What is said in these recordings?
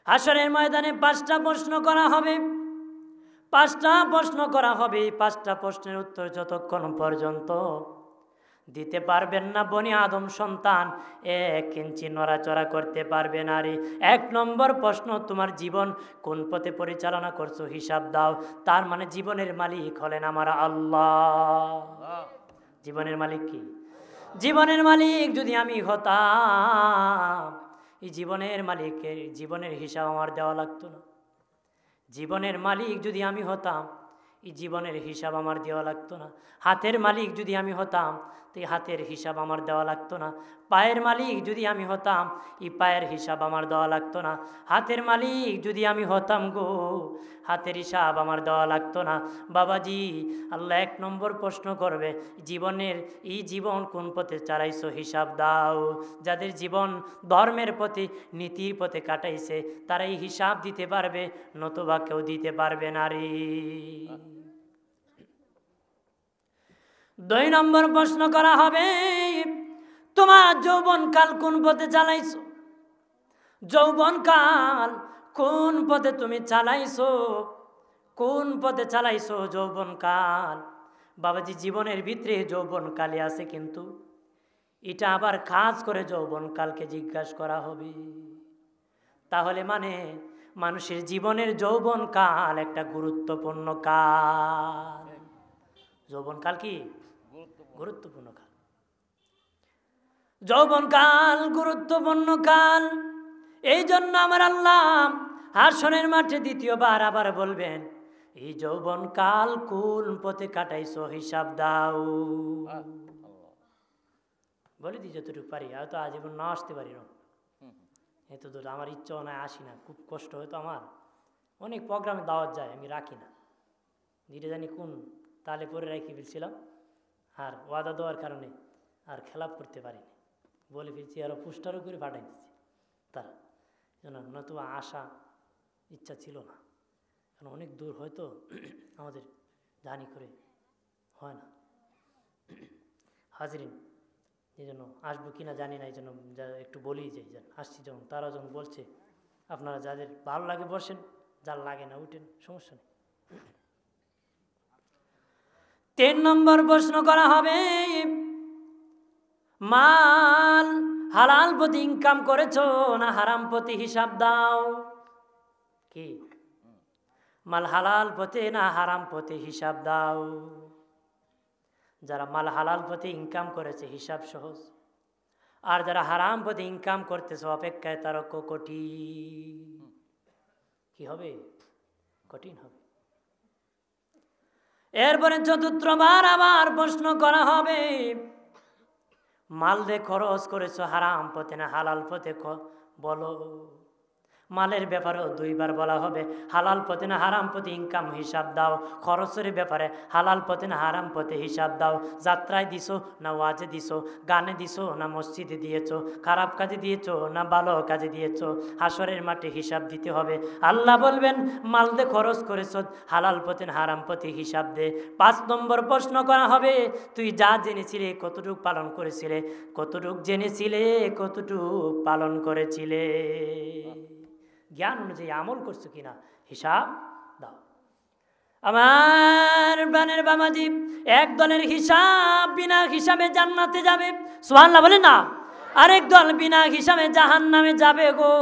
হাসরের ময়দানে 5টা প্রশ্ন করা হবে, 5টা প্রশ্ন করা হবে। 5টা প্রশ্নের উত্তর যতক্ষণ পর্যন্ত দিতে পারবেন না বনি আদম সন্তান 1 ইঞ্চি নড়াচড়া করতে পারবে না রে। 1 নম্বর প্রশ্ন, তোমার জীবন কোন পথে পরিচালনা করছো হিসাব দাও। তার মানে জীবনের মালিক হলেন আমার আল্লাহ। জীবনের মালিক কি? জীবনের মালিক যদি আমি হতাম, এই জীবনের মালিকের জীবনের হিসাব আমার দেওয়া লাগতো না। জীবনের মালিক যদি আমি হতাম, এই জীবনের হিসাব আমার দেওয়া লাগতো না। হাতের মালিক যদি আমি হতাম, তো এই হাতের হিসাব আমার দেওয়া লাগতো না। পায়ের মালিক যদি আমি হতাম, এই পায়ের হিসাব আমার দেওয়া লাগতো না। হাতের মালিক যদি আমি হতাম গো, হাতের হিসাব আমার দেওয়া লাগতো না। বাবাজি, আল্লাহ 1 নম্বর প্রশ্ন করবে, জীবনের এই জীবন কোন পথে চালাইছো হিসাব দাও। যাদের জীবন ধর্মের পথে নীতির পথে কাটাইছে তারা এই হিসাব দিতে পারবে, নতুবা কেউ দিতে পারবে না রে। 2 নম্বর প্রশ্ন করা হবে, তোমার যৌবনকাল কোন পথে চালাইছো। যৌবনকাল কোন পথে তুমি চালাইছো, কোন পথে চালাইছো যৌবনকাল। বাবাজি, জীবনের ভিতরে যৌবনকালে আছে, কিন্তু এটা আবার খাস করে যৌবনকালকে জিজ্ঞাসা করা হবে। তাহলে মানে মানুষের জীবনের যৌবনকাল একটা গুরুত্বপূর্ণ কাল। যৌবনকাল কি গুরুত্বপূর্ণ কাল। যৌবনকাল গুরুত্বপূর্ণ কাল। এই জন্য আমার আল্লাহ হাসরের মাঠে দ্বিতীয়বার আবার বলবেন, এই যৌবনকাল কোন পথে কাটাইছো হিসাব দাও। বলে দিই যতটুকু পারি, হয়তো আজীবন না আসতে পারি না, এত দূর আমার ইচ্ছাও নয়, আসি না, খুব কষ্ট হয়তো আমার। অনেক প্রোগ্রামে দাওয়াত যায়, আমি রাখি না, ধীরে জানি কোন তালে পরে রেখে ফেলছিলাম, আর ওয়াদা দেওয়ার কারণে আর খেলাপ করতে পারিনি, বলে ফেলছি, আরও পোস্টারও করে পাঠাই দিচ্ছি তারা, যেন নতুবা আসা ইচ্ছা ছিল না, কারণ অনেক দূর হয়তো আমাদের জানি করে হয় না হাজিরিন, এই জন্য আসবো কিনা জানি না, এই জন্য একটু বলেই যাই, যেন আসছি যখন তারা যখন বলছে, আপনারা যাদের ভালো লাগে বসেন, যার লাগে না উঠেন, সমস্যা নেই। 3 নম্বর প্রশ্ন করা হবে, মাল হালাল পথে ইনকাম করেছো না হারাম পথে হিসাব দাও। কি মাল হালাল পথে না হারাম পথে হিসাব দাও। যারা মাল হালাল পথে ইনকাম করেছে হিসাব সহজ, আর যারা হারাম পথে ইনকাম করতেছে অপেক্ষায় তার কঠিন। কি হবে? কঠিন হবে। এরপরে 4বার আবার প্রশ্ন করা হবে, মাল দিয়ে খরচ করেছো হারাম পথে না হালাল পথে বলো। মালের ব্যাপারেও 2বার বলা হবে, হালাল পথে না হারাম পথে ইনকাম হিসাব দাও। খরচের ব্যাপারে হালাল পথে না হারাম পথে হিসাব দাও। যাত্রায় দিছো না ওয়াজে দিছো, গানে দিছো না মসজিদে দিয়েছো, খারাপ কাজে দিয়েছো না ভালো কাজে দিয়েছো, হাসরের মাঠে হিসাব দিতে হবে। আল্লাহ বলবেন, মাল দিয়ে খরচ করেছো হালাল পথে না হারাম পথে হিসাব দে। 5 নম্বর প্রশ্ন করা হবে, তুই যা জেনেছিলে কতটুকু পালন করেছিলে, কতটুকু জেনেছিলে কতটুকু পালন করেছিলে, জ্ঞান অনুযায়ী আমল করছো কিনা হিসাব দাও। আমার প্রাণের বাবাজি, এক দলের হিসাব বিনা হিসাবে জান্নাতে যাবে, সুবহানাল্লাহ বলে না। আরেক দল বিনা হিসাবে জাহান্নামে যাবে গো।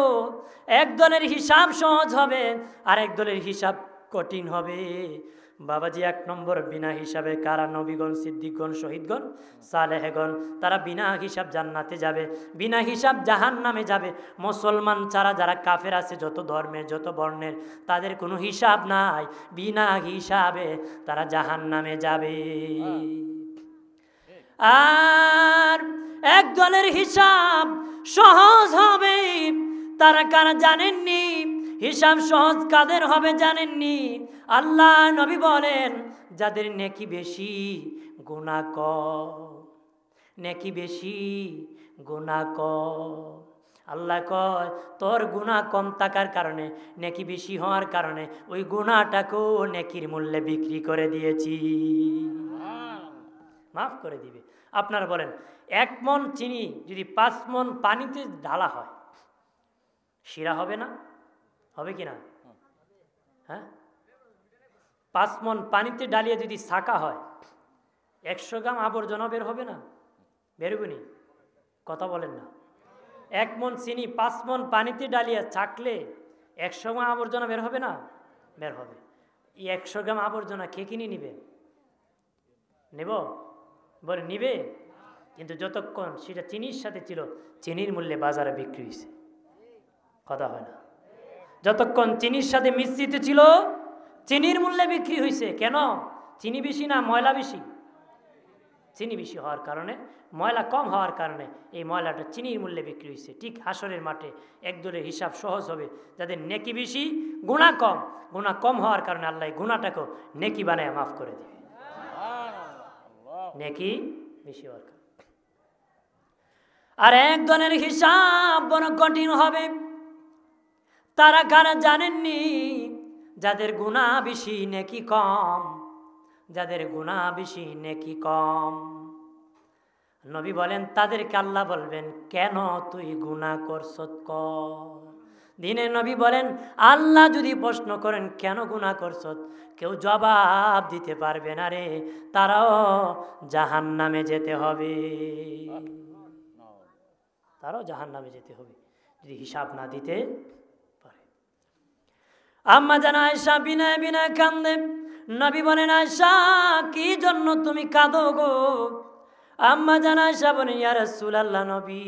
এক দলের হিসাব সহজ হবে, আরেক দলের হিসাব কঠিন হবে। বাবাজি, 1 নম্বর বিনা হিসাবে কারা? নবীগণ, সিদ্দিকগণ, শহীদগণ, সালেহগণ, তারা বিনা হিসাব জান্নাতে যাবে, বিনা হিসাব জাহান্নামে যাবে। মুসলমান ছাড়া যারা কাফের আছে, যত ধর্মের যত বর্ণের, তাদের কোনো হিসাব নাই, বিনা হিসাবে তারা জাহান্নামে যাবে। আর এক দলের হিসাব সহজ হবে, তারা কারা জানেননি? হিসাব সহজ কাদের হবে জানেননি? আল্লাহ নবী বলেন, যাদের নেকি বেশি গুনাহ কম, নেকি বেশি গুনাহ কম। আল্লাহ কয়, তোর গুনাহ কম থাকার কারণে, নেকি বেশি হওয়ার কারণে ওই গুনাহটাকেও নেকির মূল্যে বিক্রি করে দিয়েছি, মাফ করে দিবে। আপনারা বলেন, 1 মণ চিনি যদি 5 মণ পানিতে ঢালা হয়, শিরা হবে না? হবে কি না? হ্যাঁ, 5 মণ পানিতে ডালিয়ে যদি ছাকা হয় 100 গ্রাম আবর্জনা বের হবে না? বেরোবেনি? কথা বলেন না। 1 মণ চিনি 5 মণ পানিতে ডালিয়ে ছাকলে 100 গ্রাম আবর্জনা বের হবে না? বের হবে। এই 100 গ্রাম আবর্জনা কে কিনে নিবে? নেব? বলে নিবে, কিন্তু যতক্ষণ সেটা চিনির সাথে ছিল চিনির মূল্যে বাজারে বিক্রি হয়েছে। কথা হয় না? যতক্ষণ চিনির সাথে মিশ্রিত ছিল চিনির মূল্যে বিক্রি হয়েছে। কেন? চিনি বেশি না ময়লা বেশি? চিনি বেশি হওয়ার কারণে, ময়লা কম হওয়ার কারণে এই ময়লাটা চিনির মূল্যে বিক্রি হয়েছে। ঠিক হাসরের মাঠে একদলের হিসাব সহজ হবে, যাদের নেকি বেশি গুনাহ কম। গুনাহ কম হওয়ার কারণে আল্লাহ গুনাহটাকেও নেকি বানায় মাফ করে দেবে, নেকি বেশি হওয়ার কারণে। আর একজনের হিসাব বড় কঠিন হবে। তারা কারা জানেননি? যাদের গুনাহ বেশি নেকি কম, যাদের গুনাহ বেশি নেকি কম। নবী বলেন তাদেরকে আল্লাহ বলবেন, কেন তুই গুনাহ করছত কর। দিনে নবী বলেন, আল্লাহ যদি প্রশ্ন করেন কেন গুনাহ করছত, কেউ জবাব দিতে পারবে না রে, তারাও জাহান্নামে যেতে হবে, তারাও জাহান্নামে যেতে হবে যদি হিসাব না দিতে পারে। আম্মা জান আয়েশা বিনয় বিনয় কান্দে। নবী বলেন, আয়েশা কি জন্য তুমি কাঁদো গো? আম্মা জান আয়েশা বলেন, ইয়া রাসূলুল্লাহ, নবী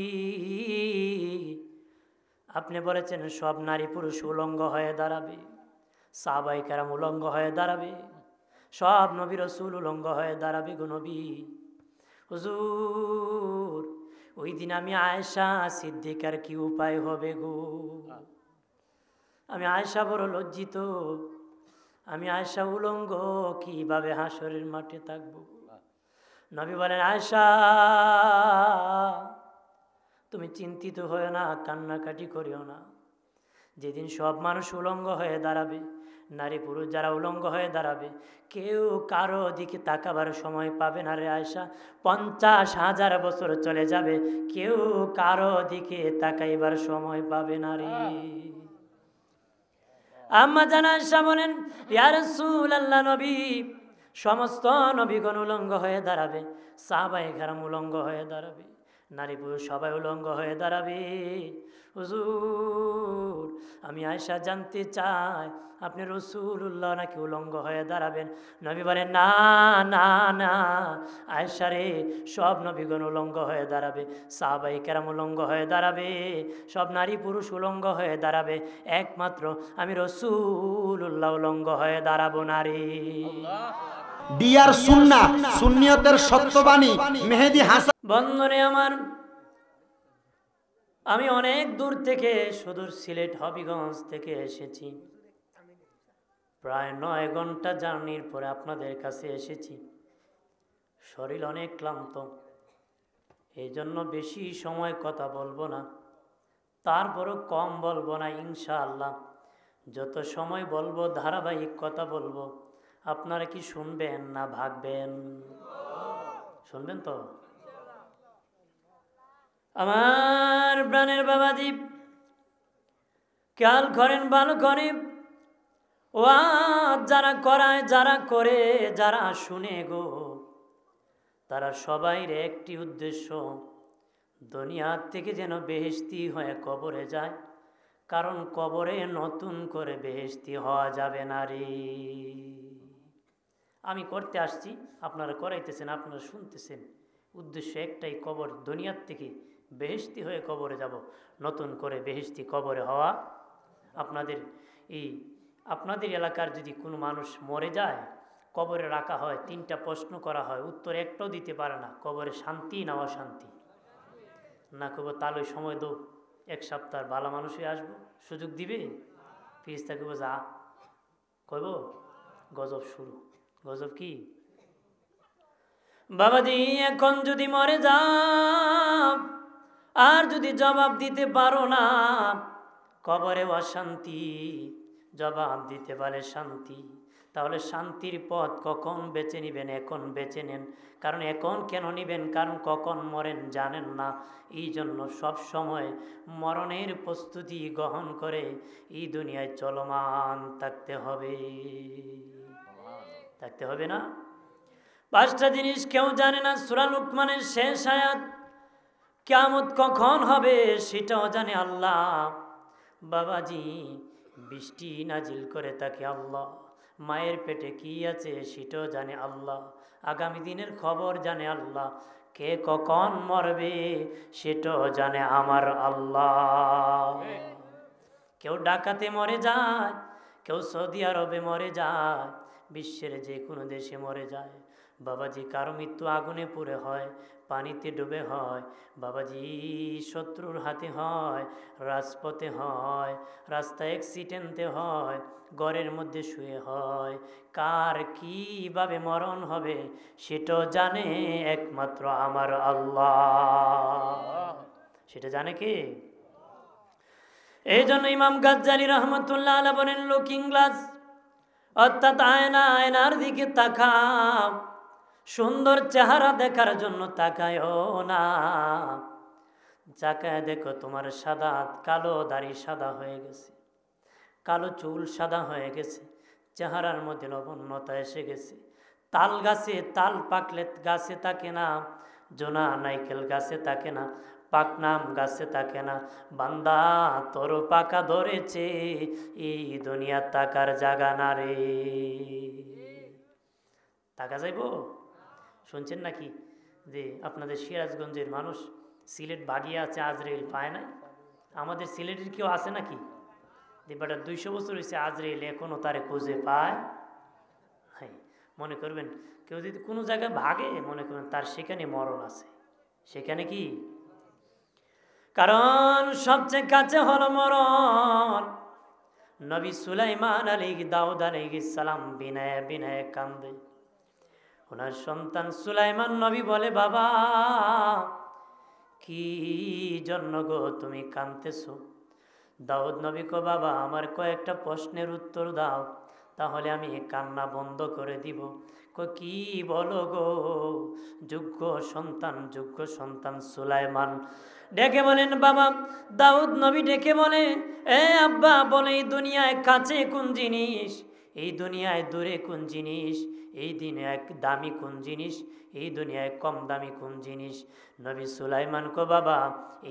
আপনি বলেছেন সব নারী পুরুষ উলঙ্গ হয়ে দাঁড়াবে, সাহাবায়ে কেরাম উলঙ্গ হয়ে দাঁড়াবে, সব নবী রাসূল উলঙ্গ হয়ে দাঁড়াবে গো নবী। হুজুর ওই দিন আমি আয়েশা সিদ্দিকার কি উপায় হবে গো? আমি আয়েশা বড় লজ্জিত, আমি আয়েশা উলঙ্গ কিভাবে হাসরের মাঠে থাকবো? নবী বলেন, আয়েশা তুমি চিন্তিত হয়ে না, কান্নাকাটি করিও না। যেদিন সব মানুষ উলঙ্গ হয়ে দাঁড়াবে, নারী পুরুষ যারা উলঙ্গ হয়ে দাঁড়াবে, কেউ কারো দিকে তাকাবার সময় পাবে না রে আয়েশা। 50,000 বছর চলে যাবে, কেউ কারো দিকে তাকাইবার সময় পাবে না রে। আম্মা জান আয়েশা বলেন, ইয়া রাসূলুল্লাহ, নবী সমস্ত নবীগণ উলঙ্গ হয়ে দাঁড়াবে, সাহাবায়ে কেরাম উলঙ্গ হয়ে দাঁড়াবে, নারী পুরুষ সবাই উলঙ্গ হয়ে দাঁড়াবে। হুজুর আমি আয়েশা জানতে চাই আপনি রাসূলুল্লাহ নাকি উলঙ্গ হয়ে দাঁড়াবেন? নবী বলেন, না না না আয়েশা রে, সব নবীগণ উলঙ্গ হয়ে দাঁড়াবে, সাহাবায়ে কেরাম উলঙ্গ হয়ে দাঁড়াবে, সব নারী পুরুষ উলঙ্গ হয়ে দাঁড়াবে, একমাত্র আমি রাসূলুল্লাহ উলঙ্গ হয়ে দাঁড়াবো না রে। ডিয়ার সুন্নাহ, সুন্নিয়তের সত্যবাণী মেহেদী হাসান। বন্ধুরে আমার, আমি অনেক দূর থেকে, সুদূর সিলেট হবিগঞ্জ থেকে এসেছি। প্রায় 9 ঘন্টা জার্নির পরে আপনাদের কাছে এসেছি। শরীর অনেক ক্লান্ত, এই জন্য বেশি সময় কথা বলবো না, তারপরও কম বলবো না ইনশাআল্লাহ। যত সময় বলবো ধারাবাহিক কথা বলবো। আপনারা কি শুনবেন না ভাগবেন? শুনবেন তো? আমার প্রাণের বাবাজি খেয়াল করেন, ভালো করে। ওয়াজ যারা করায়, যারা করে, যারা শুনে গো, তারা সবাইর একটি উদ্দেশ্য, দুনিয়ার থেকে যেন বেহেশতি হয়ে কবরে যায়, কারণ কবরে নতুন করে বেহেশতি হওয়া যাবে না রে। আমি করতে আসছি, আপনারা করাইতেছেন, আপনারা শুনতেছেন, উদ্দেশ্য একটাই, কবর দুনিয়ার থেকে বেহেশতি হয়ে কবরে যাব, নতুন করে বেহেশতি কবরে হওয়া। আপনাদের এলাকার যদি কোনো মানুষ মরে যায়, কবরে রাখা হয়, 3টা প্রশ্ন করা হয়, উত্তর একটাও দিতে পারে না, কবরে শান্তি না অশান্তি? না কব তাহলে সময় দো, 1 সপ্তাহ ভালো মানুষই আসবো, সুযোগ দিবে? ফিরিস্তা কব যা, কইব গজব শুরু। গজব কি বাবাজি? এখন যদি মরে যাও আর যদি জবাব দিতে পারো না, কবরে অশান্তি, জবাব দিতে পারে শান্তি, তাহলে শান্তির পথ কখন বেছে নেবেন? এখন বেছে নেন। কারণ এখন কেন নেবেন? কারণ কখন মরেন জানেন না। এই জন্য সব সময় মরণের প্রস্তুতি গ্রহণ করে এই দুনিয়ায় চলমান থাকতে হবে না? 5টা জিনিস কেউ জানে না। সূরা লুকমানের শেষ আয়াত, কিয়ামত কখন হবে সেটাও জানে আল্লাহ। বাবাজি বৃষ্টি নাজিল করে তাকে আল্লাহ। মায়ের পেটে কি আছে সেটাও জানে আল্লাহ। আগামী দিনের খবর জানে আল্লাহ। কে কখন মরবে সেটাও জানে আমার আল্লাহ। কেউ ডাকাতে মরে যায়, কেউ সৌদি আরবে মরে যায়, বিশ্বের যে কোনো দেশে মরে যায়। বাবাজি কারো মৃত্যু আগুনে পুড়ে হয়, পানিতে ডুবে হয়, বাবাজি শত্রুর হাতে হয়, রাজপথে হয়, রাস্তায় অ্যাক্সিডেন্টে হয়, ঘরের মধ্যে শুয়ে হয়। কার কিভাবে মরণ হবে সেটাও জানে একমাত্র আমার আল্লাহ। সেটা জানে কে? এই জন্য ইমাম গাজ্জালী রহমতুল্লাহ আলাইহি বলেন, লুকিং গ্লাস অর্থাৎ আয়নার দিকে তাকাও, সুন্দর চেহারা দেখার জন্য তাকায়ও না। তাকায় দেখো তোমার সাদা কালো দাড়ি সাদা হয়ে গেছে, কালো চুল সাদা হয়ে গেছে, চেহারার মধ্যে লবণতা এসে গেছে। তাল গাছে তাল পাকলে গাছে থাকে না, জোনা নাইকেল গাছে থাকে না, পাকনাম গাছে থাকে না। বান্দা তোর পাকা ধরেছে, এই দুনিয়া তাকার জাগা না রে। টাকা যাইব? শুনছেন নাকি যে আপনাদের সিরাজগঞ্জের মানুষ সিলেট বাগিয়ে আছে, আজরাইল পায় নাই? আমাদের সিলেটের কেউ আছে নাকি যে বেটা 200 বছর হয়েছে আজরাইল এখনও তারে খুঁজে পায়? হ্যাঁ, মনে করবেন কেউ যদি কোনো জায়গায় ভাগে, মনে করবেন তার সেখানে মরণ আছে। সেখানে কি? কারণ সবচেয়ে কাছে হলো মরণ। নবী সুলাইমান আলাইহিস দাউদ আলাইহিস সালাম বিনয়ে বিনয়ে কান্দে। ওনার সন্তান সুলাইমান নবী বলে, বাবা কি জন্য গো তুমি কাঁদতেছো? দাউদ নবী কো, বাবা আমার কয়েকটা প্রশ্নের উত্তর দাও, তাহলে আমি কান্না বন্ধ করে দিব। কি বলো গো? যোগ্য সন্তান সুলাইমান ডেকে বলেন, বাবা দাউদ নবী ডেকে বলে, এ আব্বা বলে, এই দুনিয়ায় কাছে কোন জিনিস, এই দুনিয়ায় দূরে কোন জিনিস, এই দুনিয়ায় দামি কোন জিনিস, এই দুনিয়ায় কম দামি কোন জিনিস? নবী সুলাইমান কো, বাবা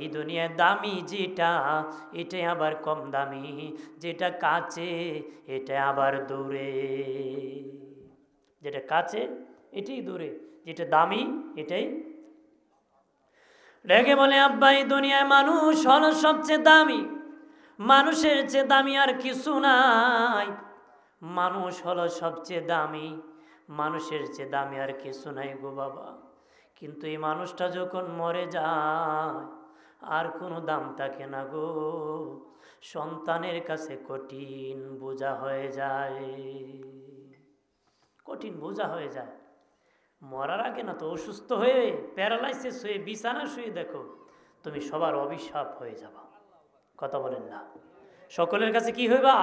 এই দুনিয়ায় দামি যেটা এটাই আবার কম দামি, যেটা কাছে এটা আবার দূরে। যেটা কাছে এটাই দূরে, যেটা দামি এটাই। রেগে বলে, আব্বা এই দুনিয়ায় মানুষ হলো সবচেয়ে দামি, মানুষের চেয়ে দামি আর কিছু নাই। মানুষ হলো সবচেয়ে দামি, মানুষের চেয়ে দামি আর কিছু নাই গো বাবা। কিন্তু এই মানুষটা যখন মরে যায় আর কোনো দাম থাকে না গো। সন্তানের কাছে কঠিন বোঝা হয়ে যায়, কঠিন বোঝা হয়ে যায়। মরার আগে না তো অসুস্থ হয়ে প্যারালাইসিস হয়ে বিছানা শুয়ে দেখো, তুমি সবার অভিশাপ হয়ে যাবা। কথা বলেন না? সকলের কাছে কি হইবা?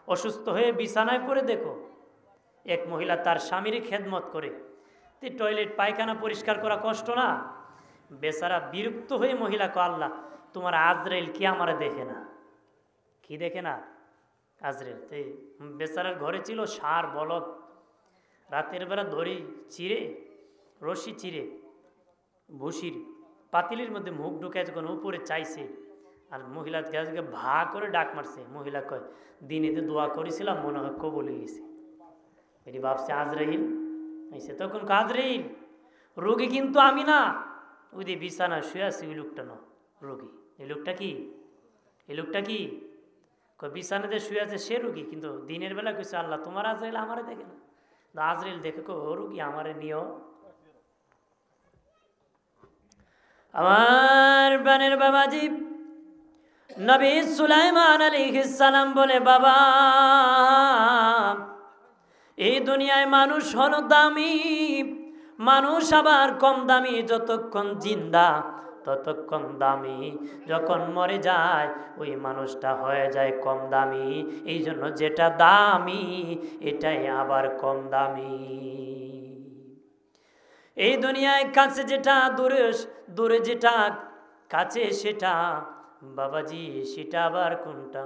অসুস্থ হয়ে বিছানায় পড়ে দেখো। এক মহিলা তার স্বামীর খেদমত করে, টয়লেট পায়খানা পরিষ্কার করা কষ্ট না? বেচারা বিরক্ত হয়ে মহিলা কো, আল্লাহ তোমার আজরাইল কি আমারে দেখে না? কি দেখে না? আজরাইল। বেচারার ঘরে ছিল ষাঁড় বলদ, রাতের বেলা দড়ি চিরে রশি চিরে ভুসির পাতিলের মধ্যে মুখ ঢুকায় যখন উপরে চাইছে, আর মহিলা ভা করে ডাক মারছে। মহিলা কয়, দিনেতে দোয়া করেছিলাম মনে হয় কবুল হয়ে গেছে। এটি ভাবছে আজরাইল এসে। তখন আজরাইল, রোগী কিন্তু আমি না, ওই যে বিছানা শুয়ে আছি ওই লোকটা না রোগী। এই লোকটা কি? এই লোকটা কি? বিছানাতে শুয়ে আছে সে রোগী, কিন্তু দিনের বেলা কইছে আল্লাহ তোমার আজরাইল আমারে দেখে না। আজরাইল দেখে কো, রোগী আমারে নিও। আমার বানের বাবাজি নবী সুলাইমান আলাইহিস সালাম বলে, বাবা এই দুনিয়ায় মানুষ হলো দামি, মানুষ আবার কম দামি। যতক্ষণ জিন্দা ততক্ষণ দামি, যখন মরে যায় ওই মানুষটা হয়ে যায় কম দামি। এই জন্য যেটা দামি এটাই আবার কম দামি। এই দুনিয়ায় কাছে যেটা, দূরে দূরে যেটা, কাছে সেটা বাবাজি সেটা আবার কোনটা?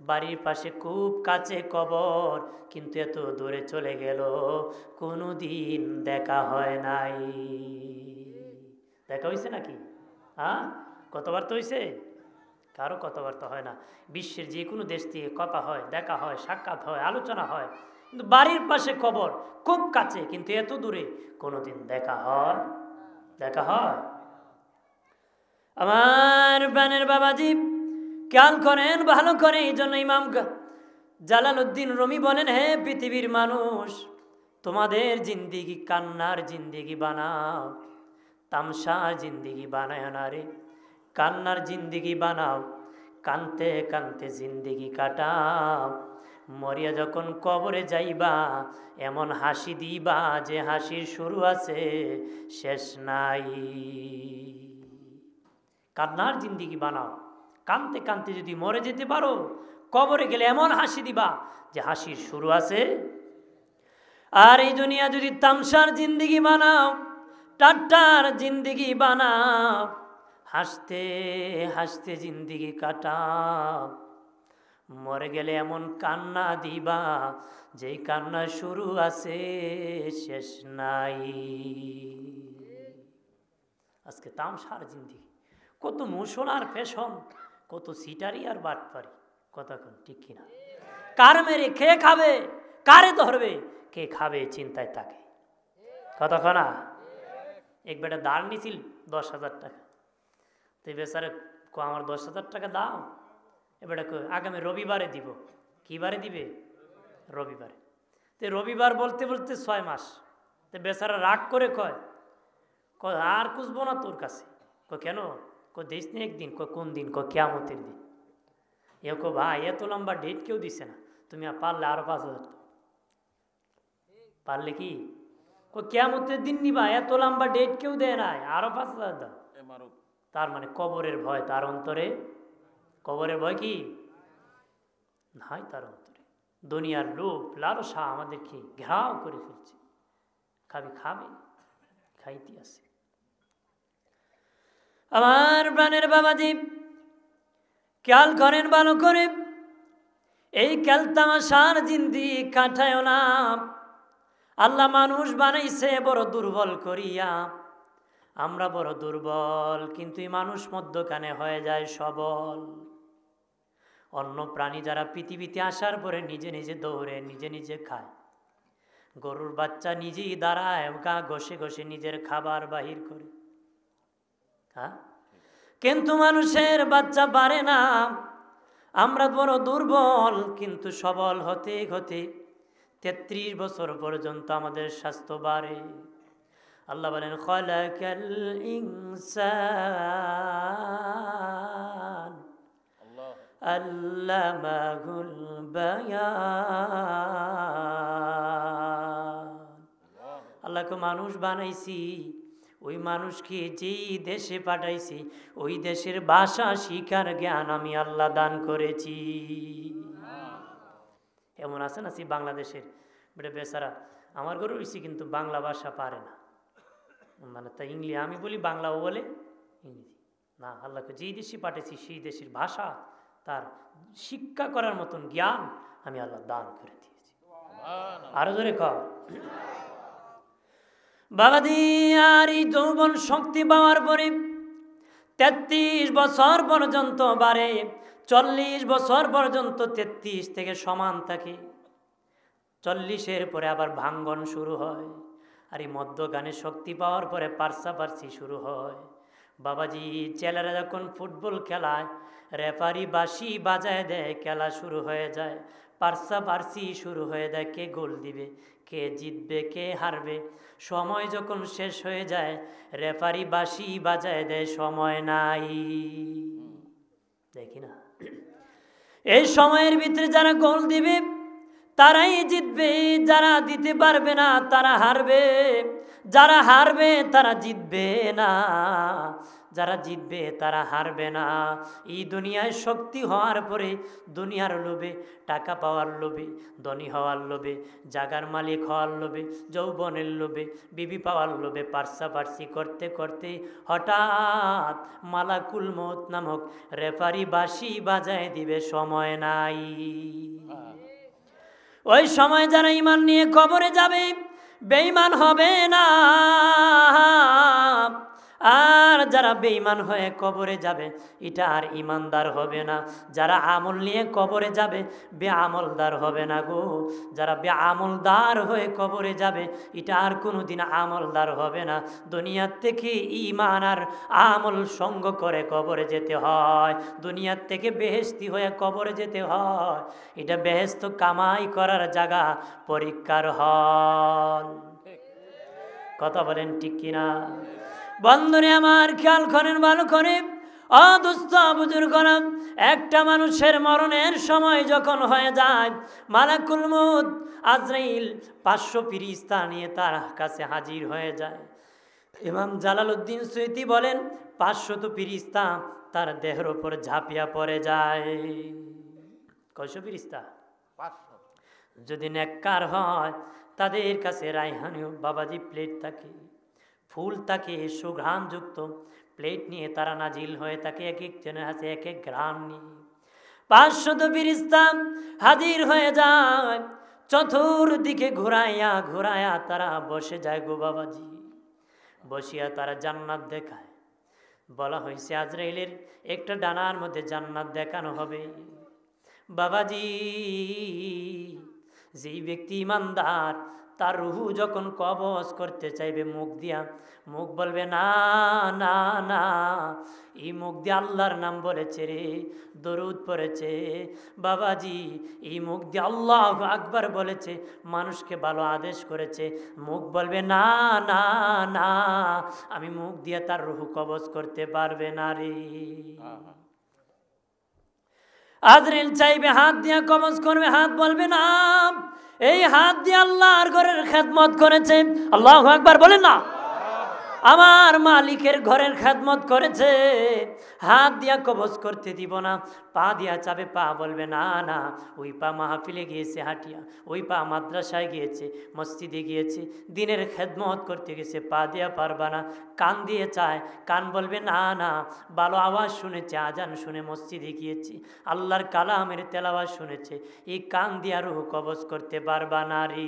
বাড়ির পাশে খুব কাছে কবর, কিন্তু এত দূরে চলে গেল, কোনো দিন দেখা হয় নাই। দেখা হয়েছে নাকি? হ্যাঁ, কতবার তো হয়েছে? কারো কতবার তো হয় না। বিশ্বের যে কোনো দেশ থেকে কথা হয়, দেখা হয়, সাক্ষাৎ হয়, আলোচনা হয়, কিন্তু বাড়ির পাশে কবর খুব কাছে, কিন্তু এত দূরে কোনোদিন দেখা হয়? দেখা হয়? আমার প্রাণের বাবাজি খেয়াল করেন ভালো করে। এই জন্য ইমাম জালালউদ্দিন রুমি বলেন, হে পৃথিবীর মানুষ, তোমাদের জিন্দিগি কান্নার জিন্দিগি বানাও, তামসার জিন্দিগি বানায় না রে, কান্নার জিন্দিগি বানাও, কানতে কানতে জিন্দিগি কাটাও। মরিয়া যখন কবরে যাইবা এমন হাসি দিবা যে হাসির শুরু আছে শেষ নাই। কান্নার জিন্দিগি বানাও, কানতে কানতে যদি মরে যেতে পারো, কবরে গেলে এমন হাসি দিবা যে হাসির শুরু আছে। আর এই দুনিয়া যদি তামসার জিন্দিগি বানাও, টাট্টার জিন্দিগি বানাও, হাসতে হাসতে জিন্দিগি কাটাও, মরে গেলে এমন কান্না দিবা যেই কান্না শুরু আছে শেষ নাই। আজকে তামসার জিন্দিগি, কত মুসলার পেশন, কত সিটারি আর বাটপারি, কথা কোন ঠিক কিনা? কার মেরে কে খাবে, কারে ধরবে, কে খাবে চিন্তায় থাকে, কথা কনা। এক বেটা দাঁড় নিছিল 10,000 টাকা, তো বেচারে আমার 10,000 টাকা দাও। এবারে আগামী রবিবারে দিব। কি বারে দিবে? রবিবারে। তো রবিবার বলতে বলতে 6 মাস। তো বেচারা রাগ করে কয় আর খুঁজবো না তোর কাছে। কেন? দিস নি একদিন। কোন দিন? কিয়ামতের দিন। এ ভাই এত লম্বা ডেট কেউ দিছে না, তুমি পারলে আরো 5,000 টাকা পারলে কি কিয়ামতের দিন নিবা, এত লম্বা ডেট কেউ দেয় নাই, আরো 5,000 দাও। তার মানে কবরের ভয় তার অন্তরে। কবরের ভয় কি নাই তার অন্তরে। দুনিয়ার লোভ লালসা আমাদেরকে ঘেরাও করে ফেলছে। খাবে খাইতে আছে। আমার প্রাণের বাবাজি খেয়াল করেন ভালো করে, এই খেলতামাশার জিন্দিগি কাটায় না। আল্লাহ মানুষ বানাইছে বড় দুর্বল করিয়া, আমরা বড় দুর্বল, কিন্তু এই মানুষ মধ্যখানে হয়ে যায় সবল। অন্য প্রাণী যারা পৃথিবীতে আসার পরে নিজে নিজে দৌড়ে, নিজে নিজে খায়। গরুর বাচ্চা নিজেই দাঁড়ায়, গা ঘষে ঘষে নিজের খাবার বাহির করে। হ্যাঁ, কিন্তু মানুষের বাচ্চা পারে না। আমরা বড় দুর্বল, কিন্তু সবল হতে হতে 33 বছর পর্যন্ত আমাদের স্বাস্থ্য বাড়ে। আল্লাহ বলেন, খালাকাল ইনসান আল্লামাহুল বায়ান। আল্লাহকে মানুষ বানাইছি, ওই মানুষকে যেই দেশে পাঠাইছি ওই দেশের ভাষা শিখার জ্ঞান আমি আল্লাহ দান করেছি। এমন আছে না বাংলাদেশের বেচারা আমার ঘরে রয়েছি, কিন্তু বাংলা ভাষা পারে না, মানে তা ইংলিশ আমি বলি, বাংলাও বলে ইংরেজি না। আল্লাহকে যেই দেশে পাঠিয়েছি সেই দেশের ভাষা তার শিক্ষা করার মতন জ্ঞান আমি আল্লাহ দান করে দিয়েছি। আরো জোরে কর বাবাদি। আর এই যৌবন শক্তি পাওয়ার পরে 33 বছর পর্যন্ত বাড়ে, 40 বছর পর্যন্ত 33 থেকে সমান থাকে। 40-এর পরে আবার ভাঙ্গন শুরু হয়। আর এই মধ্যগানে শক্তি পাওয়ার পরে পার্সাপার্সি শুরু হয়। বাবাজি ছেলেরা যখন ফুটবল খেলায় রেফারি বাঁশি বাজায় দেয়, খেলা শুরু হয়ে যায়, পার্সাপার্সি শুরু হয়ে যায়, কে গোল দিবে, কে জিতবে, কে হারবে। সময় যখন শেষ হয়ে যায় রেফারি বাঁশি বাজায় দেয়, সময় নাই। দেখি না, এই সময়ের ভিতরে যারা গোল দিবে তারাই জিতবে, যারা দিতে পারবে না তারা হারবে, যারা হারবে তারা জিতবে না। যারা জিতবে তারা হারবে না। এই দুনিয়ায় শক্তি হওয়ার পরে দুনিয়ার লোভে, টাকা পাওয়ার লোভে, ধনী হওয়ার লোভে, জাগার মালিক হওয়ার লোভে, যৌবনের লোভে, বিবি পাওয়ার লোভে পার্সাপার্সি করতে করতে হঠাৎ মালাকুল মউত নামক রেফারি বাঁশি বাজায় দিবে, সময় নাই। ওই সময় যারা ঈমান নিয়ে কবরে যাবে বেঈমান হবে না, আর যারা বেঈমান হয়ে কবরে যাবে এটা আর ঈমানদার হবে না। যারা আমল নিয়ে কবরে যাবে বেআমলদার হবে না গো। যারা বেআমলদার হয়ে কবরে যাবে এটা আর কোনোদিন আমলদার হবে না। দুনিয়ার থেকে ঈমান আর আমল সঙ্গ করে কবরে যেতে হয়, দুনিয়ার থেকে বেহেশতি হয়ে কবরে যেতে হয়। এটা বেহেশত কামাই করার জায়গা, পরীক্ষার হল। কথা বলেন ঠিক কিনা? বন্ধুরে আমার খেয়াল করেন, ভালো করে অদুস্থ বুজুর্গরা, একটা মানুষের মরণের সময় যখন হয়ে যায় মালাকুল মউত আজরাইল 500 ফেরেশতা নিয়ে তার কাছে হাজির হয়ে যায়। ইমাম জালালউদ্দিন সুয়ুতী বলেন 500 ফেরেশতা তার দেহের উপর ঝাঁপিয়া পড়ে যায়। কয়শো ফেরেশতা? 500। যদি নেককার হয় তাদের কাছে রায়হানীয় বাবাজি প্লেট থাকে, ফুল থাকে, সুঘ্রাণযুক্ত প্লেট নিয়ে তারা নাজিল হয়ে থাকে, এক একজনের হাতে এক এক ঘ্রাণ নিয়ে 500 ফেরেশতা হাজির হয়ে যায়। চতুর্দিকে ঘুরাইয়া ঘুরাইয়া তারা বসে যায় গো বাবাজি। বসিয়া তারা জান্নাত দেখায়। বলা হয়েছে আজরাইলের একটা ডানার মধ্যে জান্নাত দেখানো হবে। বাবাজি, যেই ব্যক্তি ইমানদার তার রুহু যখন কবজ করতে চাইবে মুখ দিয়া, মুখ বলবে না না না, এই মুখ দিয়ে আল্লাহর নাম বলেছে রে, দরুদ পড়েছে বাবাজি, এই মুখ দিয়ে আল্লাহু আকবার বলেছে, মানুষকে ভালো আদেশ করেছে। মুখ বলবে না না না, আমি মুখ দিয়ে তার রুহু কবজ করতে পারবে না রে। আজরাইল চাইবে হাত দিয়া কবজ করবে, হাত বলবে না, এই হাত দিয়ে আল্লাহর ঘরের খেদমত করেছে। আল্লাহু আকবার বলেন না, আমার মালিকের ঘরের খেদমত করেছে, হাত দিয়া কবজ করতে দিব না। পা দিয়া চাবে, পা বলবে না না, ওই পা মাহফিলে গিয়েছে হাটিয়া, ওই পা মাদ্রাসায় গিয়েছে, মসজিদে গিয়েছে, দিনের খেদমত করতে গেছে, পা দিয়া পারবা না। কান দিয়ে চায়, কান বলবে না না, ভালো আওয়াজ শুনেছে, আজান শুনে মসজিদে গিয়েছে, আল্লাহর কালামের তেলাওয়াত শুনেছে, এই কান দিয়া রুহ কবজ করতে পারবা না রে।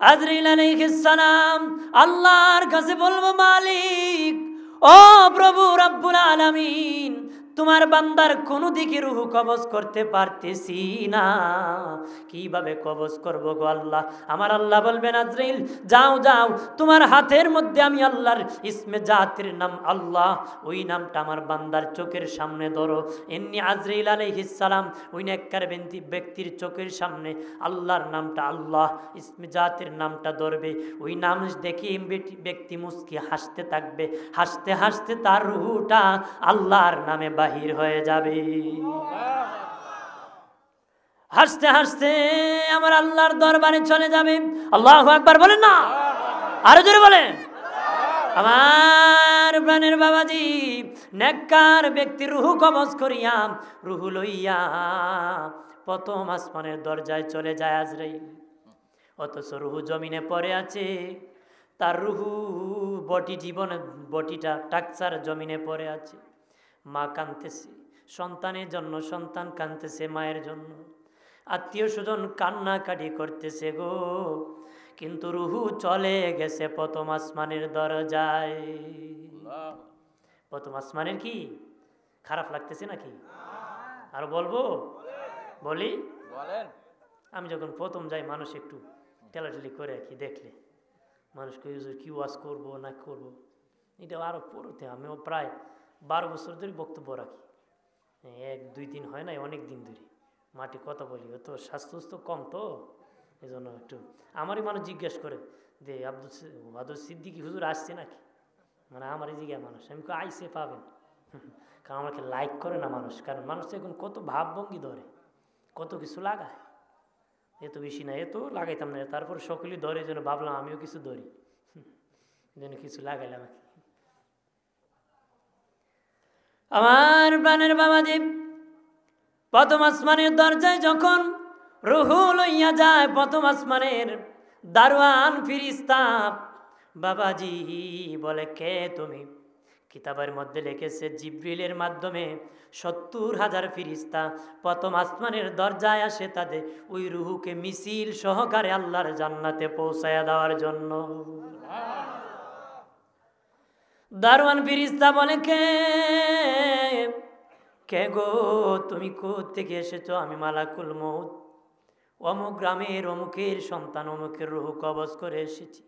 আজরাইল আলাইহিস সালাম আল্লাহর কাছে বলবো, মালিক ও প্রভু রব্বুল আলামিন, তোমার বান্দার কোনো দিকে রুহু কবজ করতে পারতেছি না, কিভাবে কবজ করব গো আল্লাহ? আমার আল্লাহ বলবেন, আজরাইল যাও যাও, তোমার হাতের মধ্যে আমি আল্লাহর ইসমে জাতির নাম আল্লাহ, ওই নামটা আমার বান্দার চোখের সামনে ধরো। এমনি আজরাইল আলাইহিস সালাম ওই নেককার ব্যক্তির চোখের সামনে আল্লাহর নামটা আল্লাহ, ইসমে জাতির নামটা ধরবে। ওই নাম দেখে ব্যক্তি মুস্কি হাসতে থাকবে, হাসতে হাসতে তার রুহুটা আল্লাহর নামে বাহির হয়ে যাবে। হাসতে হাসতে আমার আল্লাহর দরবারে চলে যাবে। আল্লাহু আকবার বলেন না, আরো জোরে বলেন। আমার প্রাণের বাবাজি, নেককার ব্যক্তির রুহু কবজ করিয়া, রুহু লইয়া প্রথম আসমানের দরজায় চলে যায় আজরাইল। অথচ রুহু জমিনে পড়ে আছে, তার রুহু বটিটা টাকচার জমিনে পড়ে আছে। মা কাঁদতেছে সন্তানের জন্য, সন্তান কাঁদতেছে মায়ের জন্য, আত্মীয় স্বজন কান্নাকাটি করতেছে গো, কিন্তু রুহু চলে গেছে প্রথম আসমানের দরজায়। প্রথম আসমানের কি খারাপ লাগতেছে নাকি? আর বলবো? বলি, আমি যখন প্রথম যাই মানুষ একটু টেলাটেলি করে কি দেখলে মানুষকে কি ওয়াজ করবো না করবো, এটা আরো পড়তে। আমিও প্রায় 12 বছর ধরে বক্তব্য রাখি, 1-2 দিন হয় না, অনেক দিন ধরে মাটি কথা বলি। তো স্বাস্থ্য কম, তো এই জন্য একটু আমারই মানুষ জিজ্ঞেস করে যে আব্দুল সিদ্দিকী হুজুর আসছে নাকি, মানে আমার এই জায়গায় মানুষ, আমি আইসে পাবেন, কারণ আমাকে লাইক করে না মানুষ, কারণ মানুষ এখন কত ভাবভঙ্গি ধরে, কত কিছু লাগায়, এত বেশি না, এত লাগাইতাম না, তারপর সকলেই ধরে, যেন ভাবলাম আমিও কিছু ধরি, যেন কিছু লাগাইলাম। আমার প্রাণের বাবাজি, প্রথম আসমানের দরজায় যখন রুহু লইয়া যায়, প্রথম আসমানের দারোয়ান ফিরিস্তা বাবাজি বলে, কে তুমি? কিতাবের মধ্যে লিখেছে জিবরিলের মাধ্যমে ৭০,০০০ ফিরিস্তা প্রথম আসমানের দরজায় আসে, তাদের ওই রুহুকে মিছিল সহকারে আল্লাহর জান্নাতে পৌঁছায়া দেওয়ার জন্য। দারোয়ান ফিরিস্তা বলে, কে গো, তুমি কোত্থেকে এসেছো? আমি মালাকুল মউত, অমুক গ্রামের অমুকের সন্তান, অমুকের রুহু কবজ করে এসেছি।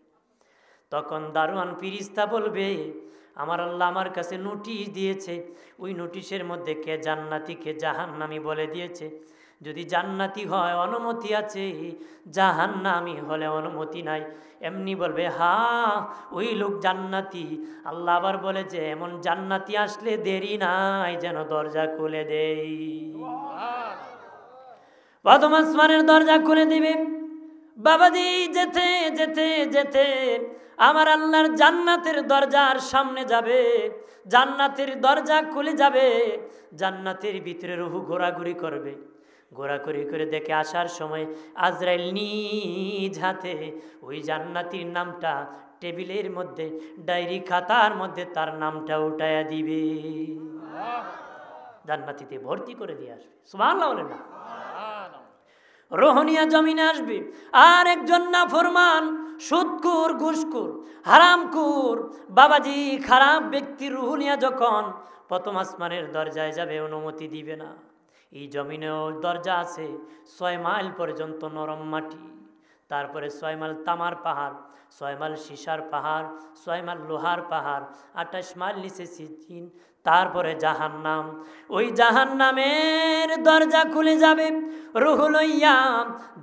তখন দারোয়ান ফিরিস্তা বলবে, আমার আল্লাহ আমার কাছে নোটিশ দিয়েছে, ওই নোটিশের মধ্যে কে জান্নাতি কে জাহান্নামী বলে দিয়েছে। যদি জান্নাতি হয় অনুমতি আছে, জাহান্নামী হলে অনুমতি নাই। এমনি বলবে, হা ওই লোক জান্নাতি। আল্লাহ আবার বলে যে এমন জান্নাতি আসলে দেরি নাই, যেন দরজা খুলে দেই। প্রথম আসমানের দরজা খুলে দিবে বাবাজি। যেতে যেতে যেতে আমার আল্লাহর জান্নাতের দরজার সামনে যাবে, জান্নাতের দরজা খুলে যাবে, জান্নাতের ভিতরে রুহু ঘোরাঘুরি করবে। ঘোরাঘুরি করে দেখে আসার সময় আজরাইল নিজ হাতে ওই জান্নাতির নামটা টেবিলের মধ্যে, ডায়েরি খাতার মধ্যে তার নামটা উঠাইয়া দিবে, জান্নাতিতে ভর্তি করে দিয়ে আসবে। সুবহানাল্লাহ বলেন না? রোহনিয়া জমিনে আসবে। আর একজন নাফরমান, সুদকুর, ঘুষকুর, হারামকুর বাবাজি খারাপ ব্যক্তির রুহনিয়া যখন প্রথম আসমানের দরজায় যাবে, অনুমতি দিবে না। এই জমিনেও দরজা আছে ৬ মাইল পর্যন্ত নরম মাটি, তারপরে ৬ মাইল তামার পাহাড়, ৬ মাইল সীসার পাহাড়, ৬ মাইল লোহার পাহাড়, ২৮ মাইল নিচে সিজিন, তারপরে জাহান্নাম। ওই জাহান্নামের দরজা খুলে যাবে, রুহু লইয়া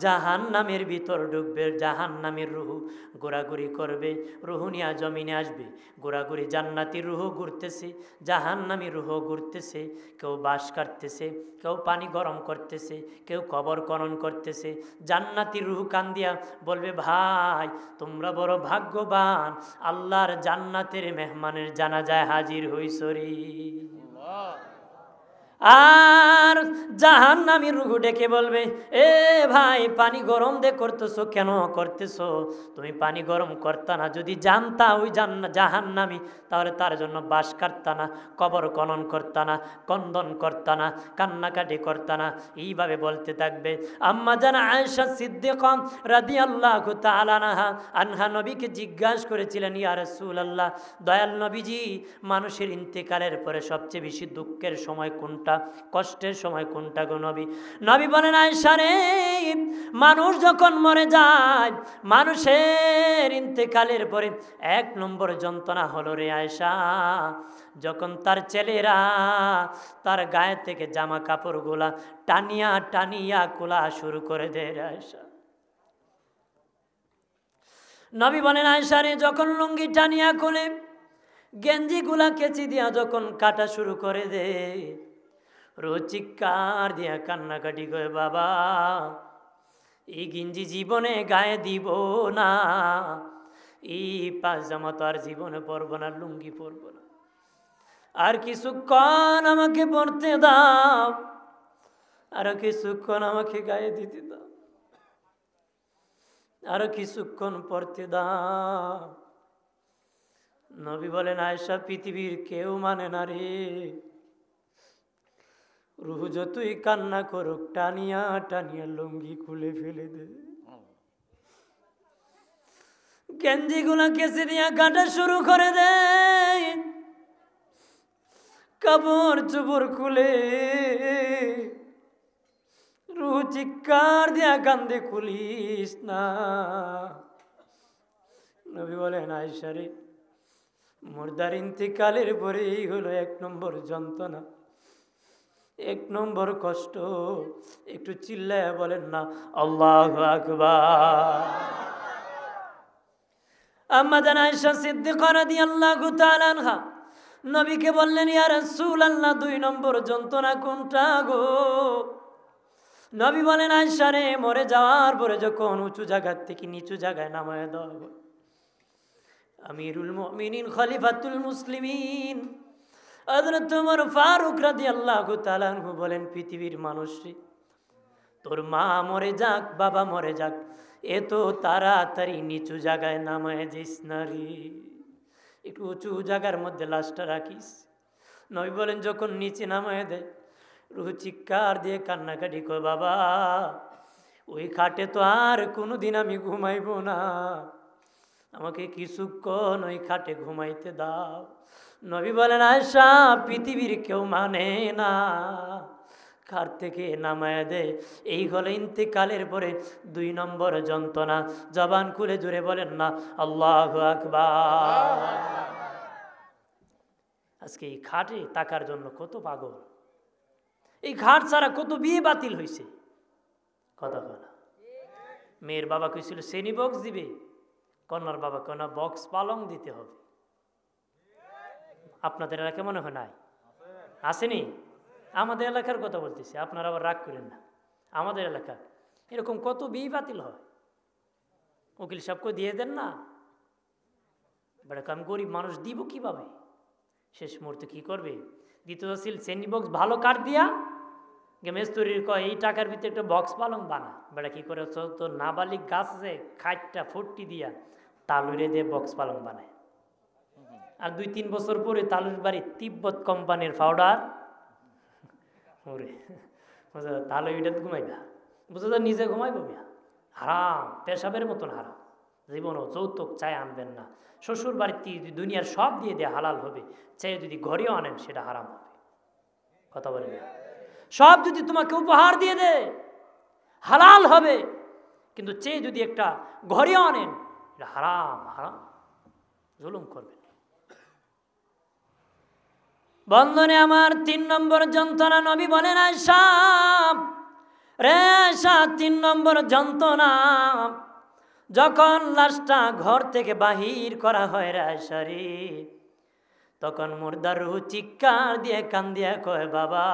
জাহান্নামের ভিতর ঢুকবে। জাহান্নামের রুহু ঘোরাঘুরি করবে, রুহু নিয়া জমিনে আসবে। ঘোরাঘুরি জান্নাতি রুহু ঘুরতেছে, জাহান্নামী রুহু ঘুরতেছে। কেউ বাঁশ কাটতেছে, কেউ পানি গরম করতেছে, কেউ কবর খনন করতেছে। জান্নাতি রুহু কান্দিয়া বলবে, ভাই তোমরা বড় ভাগ্যবান, আল্লাহর জান্নাতের মেহমানের জানাজায় হাজির হইছরি। আর জাহান্নামী রুহু ডেকে বলবে, এ ভাই পানি গরম দে করতেছো কেন? করতেছো তুমি পানি গরম করতা না, যদি জানতা ওই জাহান্নামী, তাহলে তার জন্য বাঁশ কাটতা না, কবর খনন করতা না, কন্দন করতা না, কান্নাকাটি করতা না। এইভাবে বলতে থাকবে। আম্মা জানা আয়েশা সিদ্দিকা রাদিয়াল্লাহু তাআলা আনহা নবীকে জিজ্ঞাসা করেছিলেন, ইয়া রাসূলুল্লাহ, দয়াল নবীজি, মানুষের ইন্তেকালের পরে সবচেয়ে বেশি দুঃখের সময় কোনটা, কষ্টের সময় কোনটা গো নবী? নবী বলেন, আয়েশা রে, মানুষ যখন মরে যায়, মানুষের ইন্তেকালের পরে ১ নম্বর যন্ত্রণা হলো রে আয়েশা, যখন তার ছেলেরা তার গায়ে থেকে জামা কাপড়গুলা টানিয়া টানিয়া খোলা শুরু করে দেয় রে আয়েশা। নবী বলেন, আয়েশা রে, যখন লুঙ্গি টানিয়া খুলে গেঞ্জিগুলা কেচি দিয়া যখন কাটা শুরু করে দে, চিৎকার দিয়া কান্নাকাটি করে, বাবা এই গেঞ্জি জীবনে গায়ে দিব না, এই পায়জামা তো আর জীবনে পরব না, লুঙ্গি পরব না, আর কিছুক্ষণ আমাকে পরতে দাও, আরো কিছুক্ষণ আমাকে গায়ে দিতে দাও, আরো কিছুক্ষণ পরতে দাও। নবী বলেন, আয়েশা, পৃথিবীর কেউ মানে না রে, রুহু যতই কান্না করুক, টানিয়া টানিয়া লুঙ্গি খুলে ফেলে দে, গেঞ্জিগুলা কেচে দিয়া কাটা শুরু করে দে, কাপড় চোপড় খুলে, রুহু চিৎকার দিয়া কান্দে, খুলিস না। নবী বলেন, আয়েশা রে, মুর্দার ইন্তেকালের পরেই হলো ১ নম্বর যন্ত্রণা, ১ নম্বর কষ্ট। একটু চিল্লায়া বলেন না আল্লাহু আকবার। আম্মা জান আয়েশা সিদ্দিকা রাদিয়াল্লাহু তাআলা আনহা নবীকে বললেন, ইয়া রাসূলুল্লাহ, ২ নম্বর যন্ত্রণা কোনটা গো? নবী বলেন, আয়েশা রে, মরে যাওয়ার পরে যখন উঁচু জায়গার থেকে নিচু জায়গায় নামায় দেওয়া হবে, আমিরুল মুমিনিন খলিফাতুল মুসলিমিন হযরত ওমর ফারুক রাদিয়াল্লাহু তাআলা আনহু বলেন, পৃথিবীর মানুষরে, তোর মা মরে যাক, বাবা মরে যাক, এত তাড়াতাড়ি নিচু জায়গায় নামায় যাইস না রে, একটু উঁচু জায়গার মধ্যে লাশটা রাখিস। নবী বলেন, যখন নিচে নামায় দেয়, রুহু চিৎকার দিয়ে কান্নাকাটি করে, বাবা ওই খাটে তো আর কোনোদিন আমি ঘুমাইব না, আমাকে কিছুক্ষণ ওই খাটে ঘুমাইতে দাও। নবী বলেন, আয়েশা, পৃথিবীর কেউ মানে না, খাট থেকে নামায় দে। এই হলো ইন্তেকালের পরে 2 নম্বর যন্ত্রণা। জবান খুলে জুড়ে বলেন না আল্লাহু আকবার। আজকে এই খাটে টাকার জন্য কত পাগল, এই খাট ছাড়া কত বিয়ে বাতিল হয়েছে। কথা বলা, মেয়ের বাবা কইছিল শ্রেণী বক্স দিবে, কন্যার বাবা কন্যা বক্স পালং দিতে হবে। আপনাদের এলাকায় মনে হয় নাই? আসেনি? আমাদের এলাকার কথা বলতেছি, আপনারা আবার রাগ করেন না। আমাদের এলাকা এরকম কত বিয়ে বাতিল হয়, উকিল সাহেবকে দিয়ে দেন না। বেটা, আমি গরিব মানুষ, দিব কিভাবে? শেষ মুহূর্তে কি করবে? দ্বিতীয় ছিল শ্রেণী বক্স ভালো কাঠ দিয়া, মেস্তরির কয় এই টাকার ভিতরে একটা বক্স পালং বানা। বেটা কি করে, তো নাবালিক গাছ আছে, খাটটা ফুটটি দিয়া তালুরে দিয়ে বক্স পালং বানায়। আর 2-3 বছর পরে তালুর বাড়ি তিব্বত কোম্পানির পাউডার, ওরে তাহলে ওইটা ঘুমাইবা, বুঝো তো নিজে ঘুমাইব। হারাম, পেশাবের মতন হারাম। জীবনও যৌতুক চাই আনবেন না। শ্বশুর বাড়িতে দুনিয়ার সব দিয়ে দেয়া হালাল হবে, চাই যদি ঘরেও আনেন সেটা হারাম হবে। কথা বলেন, সব যদি তোমাকে উপহার দিয়ে দে হালাল হবে, কিন্তু চেয়ে যদি একটা ঘরেও আনেন এটা হারাম। হারাম, জুলুম করবেন। বন্ধনে আমার 3 নম্বর যন্ত্রণা, নবী বলেন, আয়েশা রে আয়েশা, 3 নম্বর যন্ত্রণা, যখন লাশটা ঘর থেকে বাহির করা হয় রে আয়েশা রে, তখন মুর্দার রুহ চিৎকার দিয়ে কান্দিয়া কয়, বাবা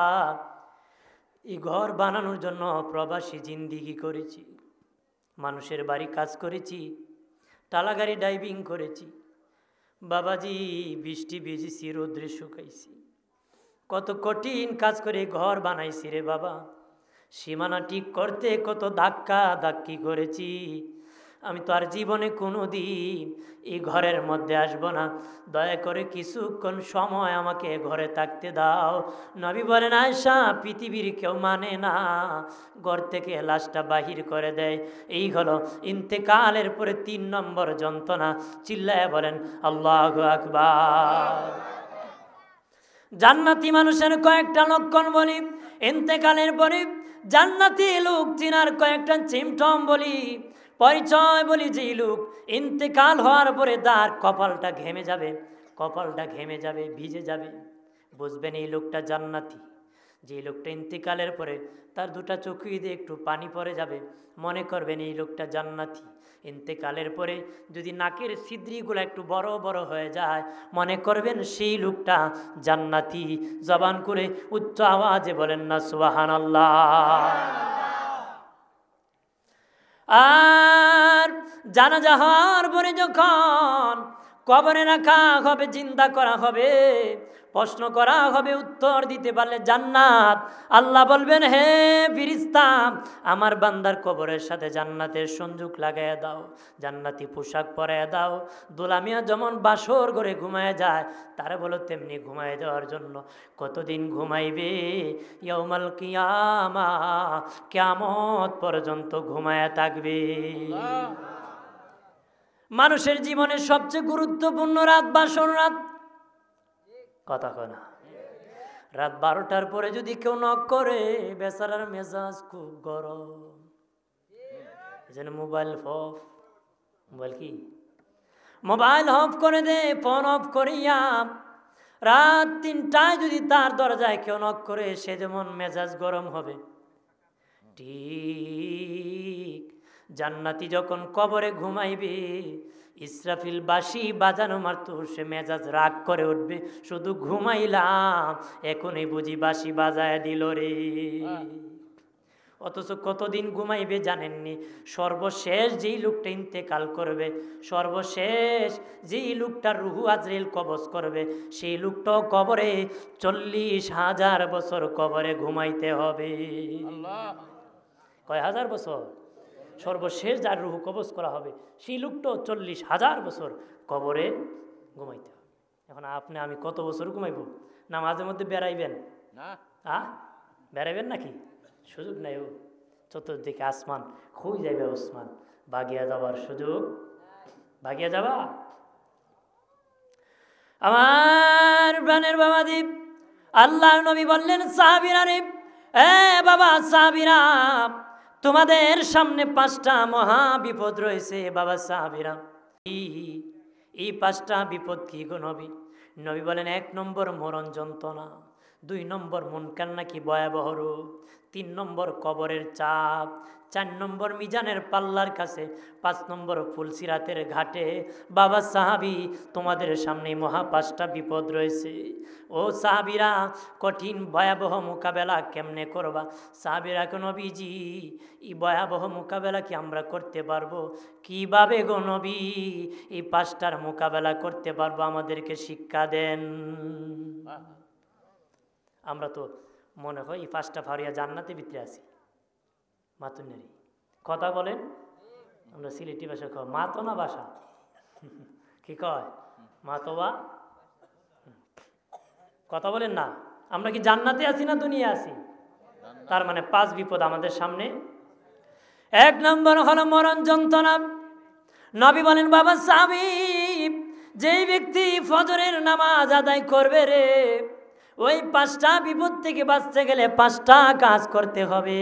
এই ঘর বানানোর জন্য প্রবাসী জিন্দিগি করেছি, মানুষের বাড়ি কাজ করেছি, টালাগাড়ি ড্রাইভিং করেছি, বাবাজি বৃষ্টি ভিজেছি, রোদ্রে শুকাইছি, কত কঠিন কাজ করে ঘর বানাইছি রে বাবা, সীমানা ঠিক করতে কত ধাক্কা ধাক্কি করেছি, আমি তো আর জীবনে কোনো দিন এই ঘরের মধ্যে আসবো না, দয়া করে কিছুক্ষণ সময় আমাকে ঘরে থাকতে দাও। নবী বলেন, আয়েশা পৃথিবীর কেউ মানে না, ঘর থেকে লাশটা বাহির করে দেয়। এই হলো ইন্তেকালের পরে 3 নম্বর যন্ত্রণা। চিল্লায় বলেন আল্লাহু আকবার। জান্নাতি মানুষের কয়েকটা লক্ষণ বলি, ইন্তেকালের পরে জান্নাতি লোক চিনার কয়েকটা সিমটম বলি, পরিচয় বলি। যেই লোক ইন্তেকাল হওয়ার পরে তার কপালটা ঘেমে যাবে, কপালটা ঘেমে যাবে, ভিজে যাবে, বুঝবেন এই লোকটা জান্নাতি। যে লোকটা ইন্তেকালের পরে তার 2টা চোখে দিয়ে একটু পানি পড়ে যাবে, মনে করবেন এই লোকটা জান্নাতি। ইন্তেকালের পরে যদি নাকের ছিদ্রিগুলো একটু বড় বড় হয়ে যায়, মনে করবেন সেই লোকটা জান্নাতি। জবান করে উচ্চ আওয়াজে বলেন না সুবহানাল্লাহ। আর জানাজা হওয়ার পরে যখন কবরে রাখা হবে, জিন্দা করা হবে, প্রশ্ন করা হবে, উত্তর দিতে পারলে জান্নাত। আল্লাহ বলবেন, হে ফেরেশতা, আমার বান্দার কবরের সাথে জান্নাতের সংযোগ লাগাইয়া দাও, জান্নাতি পোশাক পরাইয়া দাও। দুলামিয়া যেমন বাসর ঘরে ঘুমায় যায়, তারা বলো তেমনি ঘুমায় যাওয়ার জন্য। কতদিন ঘুমাইবে? ইয়াউমাল কিয়ামা, কিয়ামত পর্যন্ত ঘুমায়া থাকবে। মানুষের জীবনের সবচেয়ে গুরুত্বপূর্ণ রাত বাসর রাত। কথা কয় না? রাত 12টার পরে যদি কেউ নক করে, বেচারার মেজাজ খুব গরম। মোবাইল অফ, মোবাইল কি মোবাইল অফ করে দে, ফোন অফ করিয়া রাত 3টায় যদি তার দরজায় কেউ নক করে, সে যেমন মেজাজ গরম হবে, ঠিক জান্নাতি যখন কবরে ঘুমাইবে, ইসরাফিল বাঁশি বাজানো মারত, সে মেজাজ রাগ করে উঠবে, শুধু ঘুমাইলাম এখনই বুঝি বাঁশি বাজায় দিল রে। অথচ কতদিন ঘুমাইবে জানেননি। সর্বশেষ যেই লোকটা ইন্তেকাল করবে, সর্বশেষ যেই লোকটার রুহু আজরাইল কবজ করবে, সেই লোকটাও কবরে 40,000 বছর কবরে ঘুমাইতে হবে। কয় হাজার বছর? সর্বশেষ যার রুহু কবজ করা হবে সেই লোকটাও 40,000 বছর কবরে ঘুমাইতে হবে। এখন আপনি আমি কত বছর ঘুমাইব? না মাঝে মধ্যে বেড়াইবেন? না, বেড়াইবেন নাকি? সুযোগ নাই। ও চতুর্দিকে আসমান, খুঁই যাইবে ওসমান, বাগিয়া যাবার সুযোগ, বাগিয়া যাবা। আমার প্রাণের বাবাদীপ, আল্লাহ নবী বললেন সাহাবীরা রে, বাবা সাহাবীরা, তোমাদের সামনে 5টা মহা বিপদ রয়েছে বাবা সাহাবীরা। এই 5টা বিপদ কি গো নবী? নবী বলেন 1 নম্বর মরণ যন্ত্রণা, 2 নম্বর মুনকার নাকি ভয়াবহ রূপ, 3 নম্বর কবরের চাপ, 4 নম্বর মিজানের পাল্লার কাছে, 5 নম্বর ফুলসিরাতের ঘাটে। বাবা সাহাবী, তোমাদের সামনে মহা 5টা বিপদ রয়েছে। ও সাহাবীরা, কঠিন ভয়াবহ মোকাবেলা কেমনে করবা? সাহাবীরা কেন নবীজি, এই ভয়াবহ মোকাবেলা কি আমরা করতে পারবো? কিভাবে গো নবী এই 5টার মোকাবেলা করতে পারবো? আমাদেরকে শিক্ষা দেন। আমরা তো মনে হয় এই 5টা ফারিয়া জান্নাতে ভিতরে আছি। মাতুনেরি কথা বলেন, আমরা সিলেটি ভাষা কয় মাতো না ভাষা, কি কয় মাতোবা, কথা বলেন না। আমরা কি জান্নাতে আছি না দুনিয়া আছি? তার মানে 5 বিপদ আমাদের সামনে। 1 নম্বর হলো মরণ যন্ত্রণা। নবী বলেন বাবা সাহাবী, যেই ব্যক্তি ফজরের নামাজ আদায় করবে রে, ওই 5টা বিপদ থেকে বাঁচতে গেলে 5টা কাজ করতে হবে।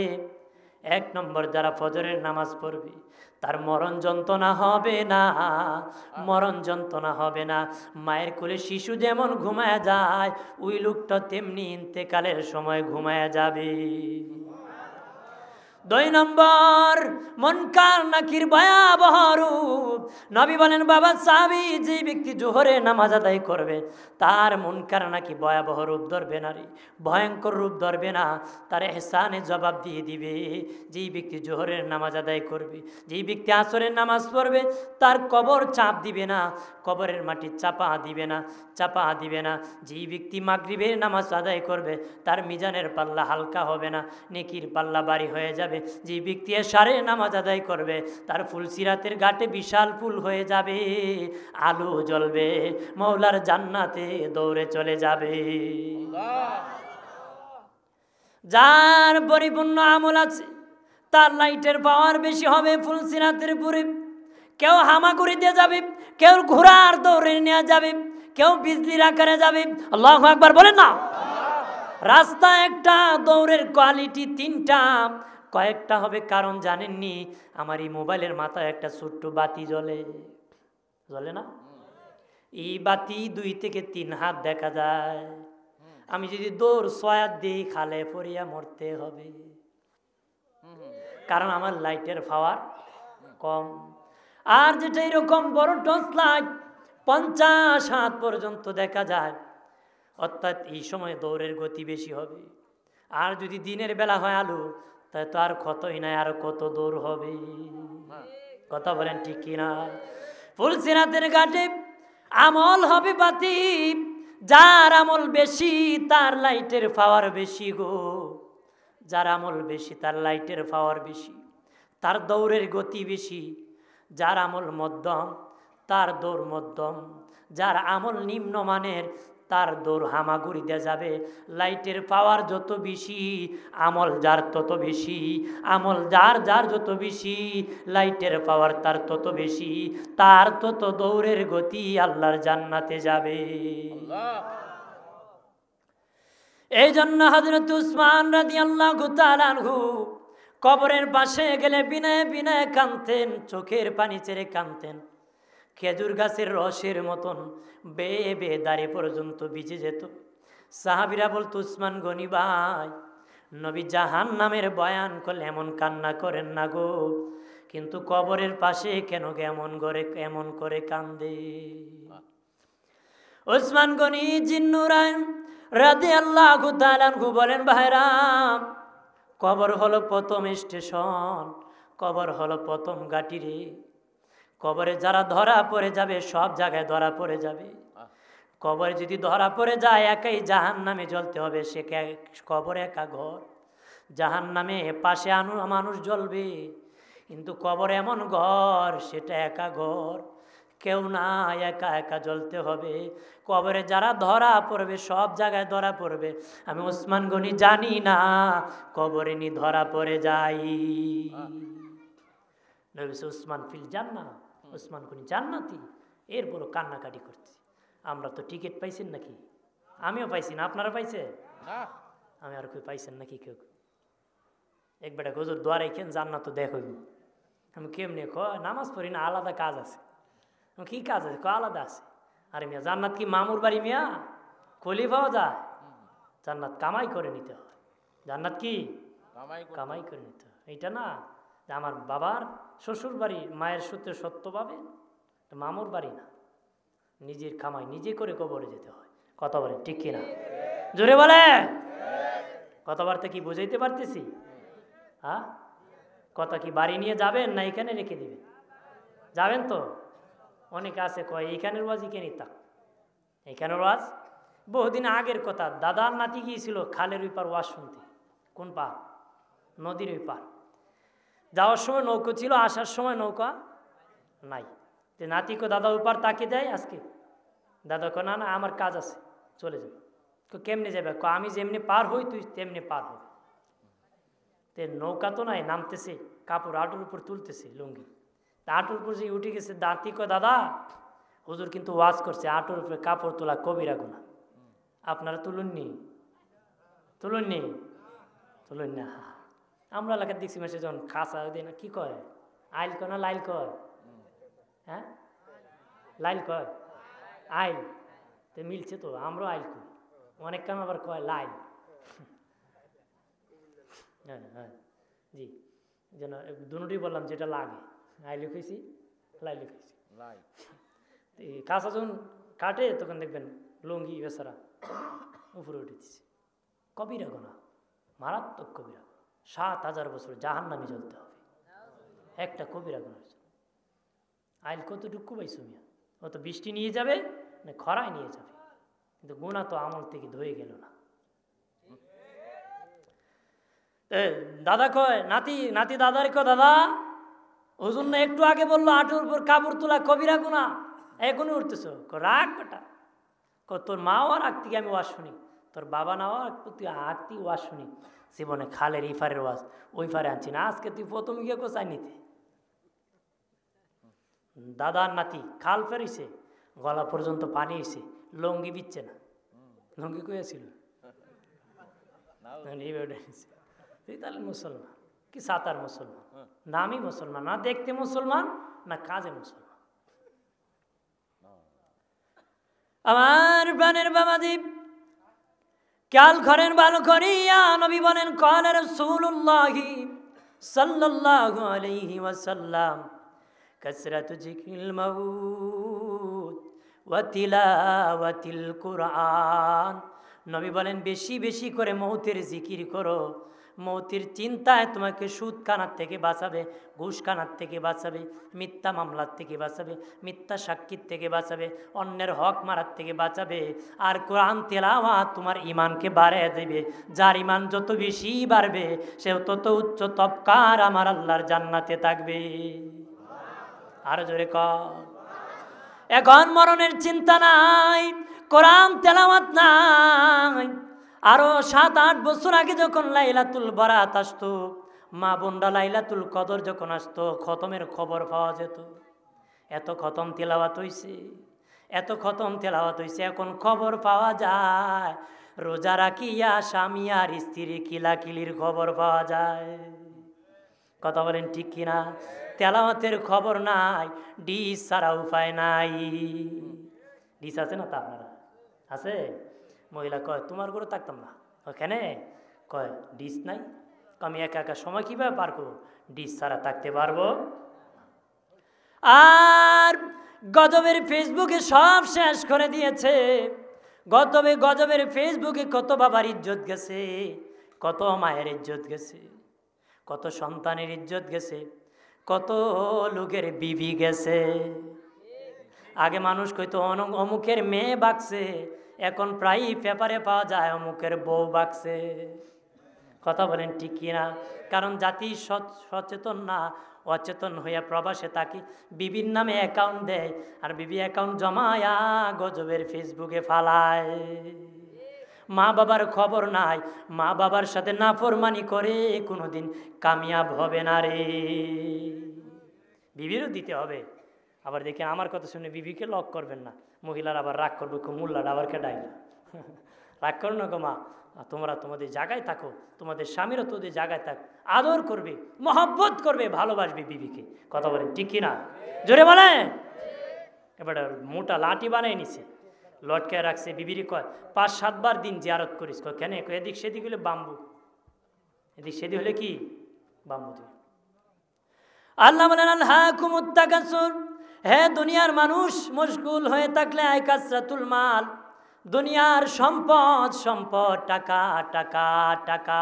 1 নম্বর, যারা ফজরের নামাজ পড়বে তার মরণ যন্ত্রণা হবে না, মরণ যন্ত্রণা হবে না। মায়ের কোলে শিশু যেমন ঘুমায়া যায়, ওই লোকটা তেমনি ইন্তেকালের সময় ঘুমায়া যাবে। 2 নম্বর, মুনকার নাকির ভয়াবহ রূপ। নবী বলেন বাবা সাহাবী, যে ব্যক্তি জোহরে নামাজ আদায় করবে তার মুনকার নাকি ভয়াবহ রূপ ধরবে না রে, ভয়ঙ্কর রূপ ধরবে না, তার এহসানে জবাব দিয়ে দিবে। যেই ব্যক্তি জোহরের নামাজ আদায় করবে, যেই ব্যক্তি আসরের নামাজ পড়বে, তার কবর চাপ দিবে না, কবরের মাটি চাপা দিবে না, চাপা দিবে না। যেই ব্যক্তি মাগরিবের নামাজ আদায় করবে তার মিজানের পাল্লা হালকা হবে না, নেকির পাল্লা ভারী হয়ে যাবে। যে ব্যক্তি এশারে নামাজ আদায় করবে তার ফুলসিরাতের ঘাটে বিশাল ফুল হয়ে যাবে, আলো জ্বলবে, মওলার জান্নাতে দৌড়ে চলে যাবে। যার পরিপূর্ণ আমল আছে তার লাইটের পাওয়ার বেশি হবে ফুলসিরাতের উপরে। কেউ হামাগুড়ি দিয়ে যাবে, কেউ ঘোড়ার দৌড়ে নিয়ে যাবে, কেউ বিজলির আকারে যাবে। আল্লাহু আকবার বলেন না। রাস্তা একটা, দৌড়ের কোয়ালিটি 3টা, কয়েকটা হবে কারণ জানেননি? আমার এই মোবাইলের মাথায় একটা ছোট্ট বাতি জ্বলে, জ্বলে না? এই বাতি 2 থেকে 3 হাত দেখা যায়। আমি যদি দৌড় 6 হাত দিই, খালে পড়িয়া মরতে হবে, কারণ আমার লাইটের পাওয়ার কম। আর যেটা এরকম বড় টর্চ লাইট 50 হাত পর্যন্ত দেখা যায়, অর্থাৎ এই সময় দৌড়ের গতি বেশি হবে। আর যদি দিনের বেলা হয় আলো, তাই তো আর কতই নাই, আর কত দৌড় হবে। কথা বলেন ঠিক কিনা? ফুলসিরাতের ঘাটে আমল হবে বাতি, যার আমল বেশি তার লাইটের পাওয়ার বেশি গো, যার আমল বেশি তার লাইটের পাওয়ার বেশি, তার দৌড়ের গতি বেশি। যার আমল মধ্যম তার দৌড় মধ্যম, যার আমল নিম্নমানের তার দৌড় হামাগুড়ি দেওয়া যাবে। লাইটের পাওয়ার যত বেশি, আমল যার তত বেশি, আমল যার যার যত বেশি, লাইটের পাওয়ার তার তত বেশি, তার তত দৌড়ের গতি আল্লাহর জান্নাতে যাবে। এই জন্য হযরত উসমান রাদিয়াল্লাহু তাআলা আনহু কবরের পাশে গেলে বিনয়ে বিনয়ে কাঁদতেন, চোখের পানি ছেড়ে কাঁদতেন। খেজুর গাছের রসের মতন বেয়ে বেয়ে দাঁড়িয়ে পর্যন্ত ভিজে যেত। সাহাবীরা বলতো, উসমান গনি ভাই, নবী জাহান্নামের বয়ান করলে এমন কান্না করেন না গো, কিন্তু কবরের পাশে কেন এমন করে কান্দে? উসমান গনি জিন্নুরাইন রাদিয়াল্লাহু তাআলা আনহু বলেন, ভাইরা, কবর হলো প্রথম স্টেশন, কবর হলো প্রথম ঘাঁটি রে। কবরে যারা ধরা পড়ে যাবে সব জায়গায় ধরা পড়ে যাবে। কবরে যদি ধরা পড়ে যায় একাই জাহান্নামে জ্বলতে হবে। সে কবর একা ঘর, জাহান্নামে পাশে মানুষ জ্বলবে, কিন্তু কবর এমন ঘর সেটা একা ঘর, কেউ না, একা একা জ্বলতে হবে। কবরে যারা ধরা পড়বে সব জায়গায় ধরা পড়বে। আমি ওসমান গনি জানি না কবরে নি ধরা পড়ে যাই। নবী ওসমান ফিল জান্নাহ, ওসমান গনি জান্নাতি। এরপরও কান্নাকাটি করছে। আমরা তো টিকিট পাইছেন নাকি? আমিও পাইছি না, আপনারা পাইছে? আমি আর কেউ পাইছেন নাকি? কেউ একবার হুজুর দোয়ারে খেন জান্নাত তো দেখো। আমি কেমনি কয় নামাজ পড়ি না, আলাদা কাজ আছে। কি কাজ আছে? আলাদা আছে। আরে মিয়া জান্নাত কি মামুর বাড়ি মিয়া? কলি পাওয়া যায়? জান্নাত কামাই করে নিতে হয়। জান্নাত কি কামাই করে নিতে হয়। এইটা না যে আমার বাবার শ্বশুর বাড়ি মায়ের সূত্রে সত্য পাবে, মামুর বাড়ি না। নিজের কামাই নিজে করে কবরে যেতে হয়। কত বলে ঠিক কিনা? জোরে বলে। কতবারটা কি বুঝাইতে পারতেছি? হ্যাঁ, কথা কি বাড়ি নিয়ে যাবেন না এখানে রেখে দিবেন? যাবেন তো? অনেকে আছে কয় এইখানের ওয়াজ এখানেই থাক। এইখানের ওয়াজ বহুদিন আগের কথা। দাদার নাতি গিয়েছিল খালের ওই পার ওয়াজ শুনতে। কোন পার? নদীর ওই পার। যাওয়ার সময় নৌকো ছিল, আসার সময় নৌকা নাই। যে নাতিকে দাদা ওই পার তাকে দেয় আজকে। দাদা কো না না আমার কাজ আছে, চলে যাবে। কেমনে যাবে? আমি যেমনি পার হই তুই তেমনি পার হবে। তে নৌকা তো নাই, নামতেছে, কাপড় আঁটুর উপর তুলতেছে, লুঙ্গি। আঁটুর উপর যে উঠে গেছে, দাঁতি কয় দাদা হুজুর কিন্তু ওয়াজ করছে আঁটুর উপরে কাপড় তোলা কবিরা গুনাহ। আপনারা তুলুননি? তুলুননি? তুলুন না। আমরা এলাকার দেখছি মাসে যখন খাসা দেয় না, কি কয় আইল কয় না লাইল কয়? হ্যাঁ, লাইল কয়, আইল। তো মিলছে তো, আমরাও আইল কই। অনেক কাম আবার কয় লাইল। হ্যাঁ হ্যাঁ জি, যেন দুটোই বললাম যেটা লাগে। আইলে খুঁজছি, লাইলে খুঁজছি। কাঁচা যখন কাটে তখন দেখবেন লুঙ্গি বেচারা উপরে উঠে দিচ্ছে। কবিরা গোনা, মারাত্মক কবিরা। ৭,০০০ বছর জাহান্নামে জ্বলতে হবে একটা কবিরা গোনার জন্য। আইল কতটুকু পাইছো মিয়া? ও তো বৃষ্টি নিয়ে যাবে না খরায় নিয়ে যাবে, কিন্তু গুনাহ তো আমল থেকে ধুয়ে গেল না। দাদা কয় নাতি, নাতি দাদার কয় দাদা হুজুর না একটু আগে বললো আঁটুর উপর কাপড় তোলা কবিরা গুনাহ, এখনই উঠতেছ? রাগ বেটা। তোর মাও আর আগ থেকে আমি ওয়াজ শুনি, তোর বাবা নাও তুই আগ থেকে ওয়াজ শুনি। জীবনে খালের এই ফারের ওয়াজ ওই ফারে আনছি না, আজকে তুই প্রথম গিয়ে কোথায় নিতে? দাদার নাতি খাল ফেরিছে, গলা পর্যন্ত পানি এসে, লঙ্গি বিচ্ছে না। লঙ্গি কইয়াছিল তুই তাহলে মুসলমান কি সাতার মুসলমান? নামই মুসলমান না, দেখতে মুসলমান না কাজে মুসলমান। আমার প্রাণের বাবাজি খেয়াল করেন ভালো করিয়া। নবী বলেন কাল রাসূলুল্লাহ সাল্লাল্লাহু আলাইহি ওয়াসাল্লাম কাসরাতু যিকরিল মাউত ওয়া তিলাওয়াতিল কুরআন। নবী বলেন বেশি বেশি করে মৌতের জিকির করো। মৌতের চিন্তায় তোমাকে সুদ খানার থেকে বাঁচাবে, ঘুষ খানার থেকে বাঁচাবে, মিথ্যা মামলার থেকে বাঁচাবে, মিথ্যা সাক্ষীর থেকে বাঁচাবে, অন্যের হক মারার থেকে বাঁচাবে। আর কোরআন তেলাওয়াত তোমার ইমানকে বাড়িয়ে দেবে। যার ইমান যত বেশি বাড়বে সেও তত উচ্চ তবকার আমার আল্লাহর জান্নাতে থাকবে। আর জোরে কর। এখন মরণের চিন্তা নাই, কোরআন তেলাওয়াত নাই। আরো ৭-৮ বছর আগে যখন লাইলাতুল বারাত আসতো, মা বোনরা লাইলাতুল কদর যখন আসতো, খতমের খবর পাওয়া যেত। এত খতম তেলাওয়াত হইছে, এত খতম তেলাওয়াত হইছে, এখন খবর পাওয়া যায় রোজা রাখিয়া স্বামী আর স্ত্রী কিলাকিলির খবর পাওয়া যায়। কথা বলেন ঠিক কিনা? তেলাওয়াতের খবর নাই, ডিস ছাড়া উপায় নাই। ডিস আছে না তা আপনারা? আছে? মহিলা কয় তোমার ঘরে থাকতাম না, ওখানে কয় ডিস নাই। আমি একা একা সময় কীভাবে পার করবো? ডিস ছাড়া থাকতে পারবো? আর গজবের ফেসবুকে সব শেষ করে দিয়েছে। গজবের ফেসবুকে কত বাবার ইজ্জত গেছে, কত মায়ের ইজ্জত গেছে, কত সন্তানের ইজ্জত গেছে, কত লোকের বিবি গেছে। আগে মানুষ কইতো অমুকের মেয়ে বাকছে, এখন প্রায়ই পেপারে পাওয়া যায় অমুকের বউ বাকছে। কথা বলেন ঠিক কিনা? কারণ জাতি সচেতন না, অচেতন হইয়া প্রবাসে থাকি, বিবির নামে অ্যাকাউন্ট দেয়, আর বিবি অ্যাকাউন্ট জমায়া গজবের ফেসবুকে ফালায়। মা বাবার খবর নাই, মা বাবার সাথে নাফরমানি করে কোনোদিন কামিয়াব হবে না রে। বিবিরও দিতে হবে। আবার দেখেন আমার কথা শুনে বিবিকে লক করবেন না, মহিলার আবার রাগ করবে, মোল্লাটা আবার কেডাই না। রাগ করো না গো মা, তোমরা তোমাদের জায়গায় থাকো, তোমাদের স্বামীরও তোদের জায়গায় থাক, আদর করবে, মহব্বত করবে, ভালোবাসবে বিবিকে। কথা বলেন ঠিক কিনা? জোরে বলেন। এবার মোটা লাঠি বানাই নিছে, লটকে রাখছে, বিবিরি কয় ৫-৭ বার দিন জিয়ারত করিস। কয় কেন? এদিক সেদিক হলে বাম্বু, এদিক সেদিক হলে কি বাম্বু দিয়ে। আল্লাহ বলেন আলহাকুমুত তাকাসুর, হে দুনিয়ার মানুষ মশগুল হয়ে থাকলে আয় কাসরাতুল মাল, দুনিয়ার সম্পদ সম্পদ, টাকা টাকা টাকা,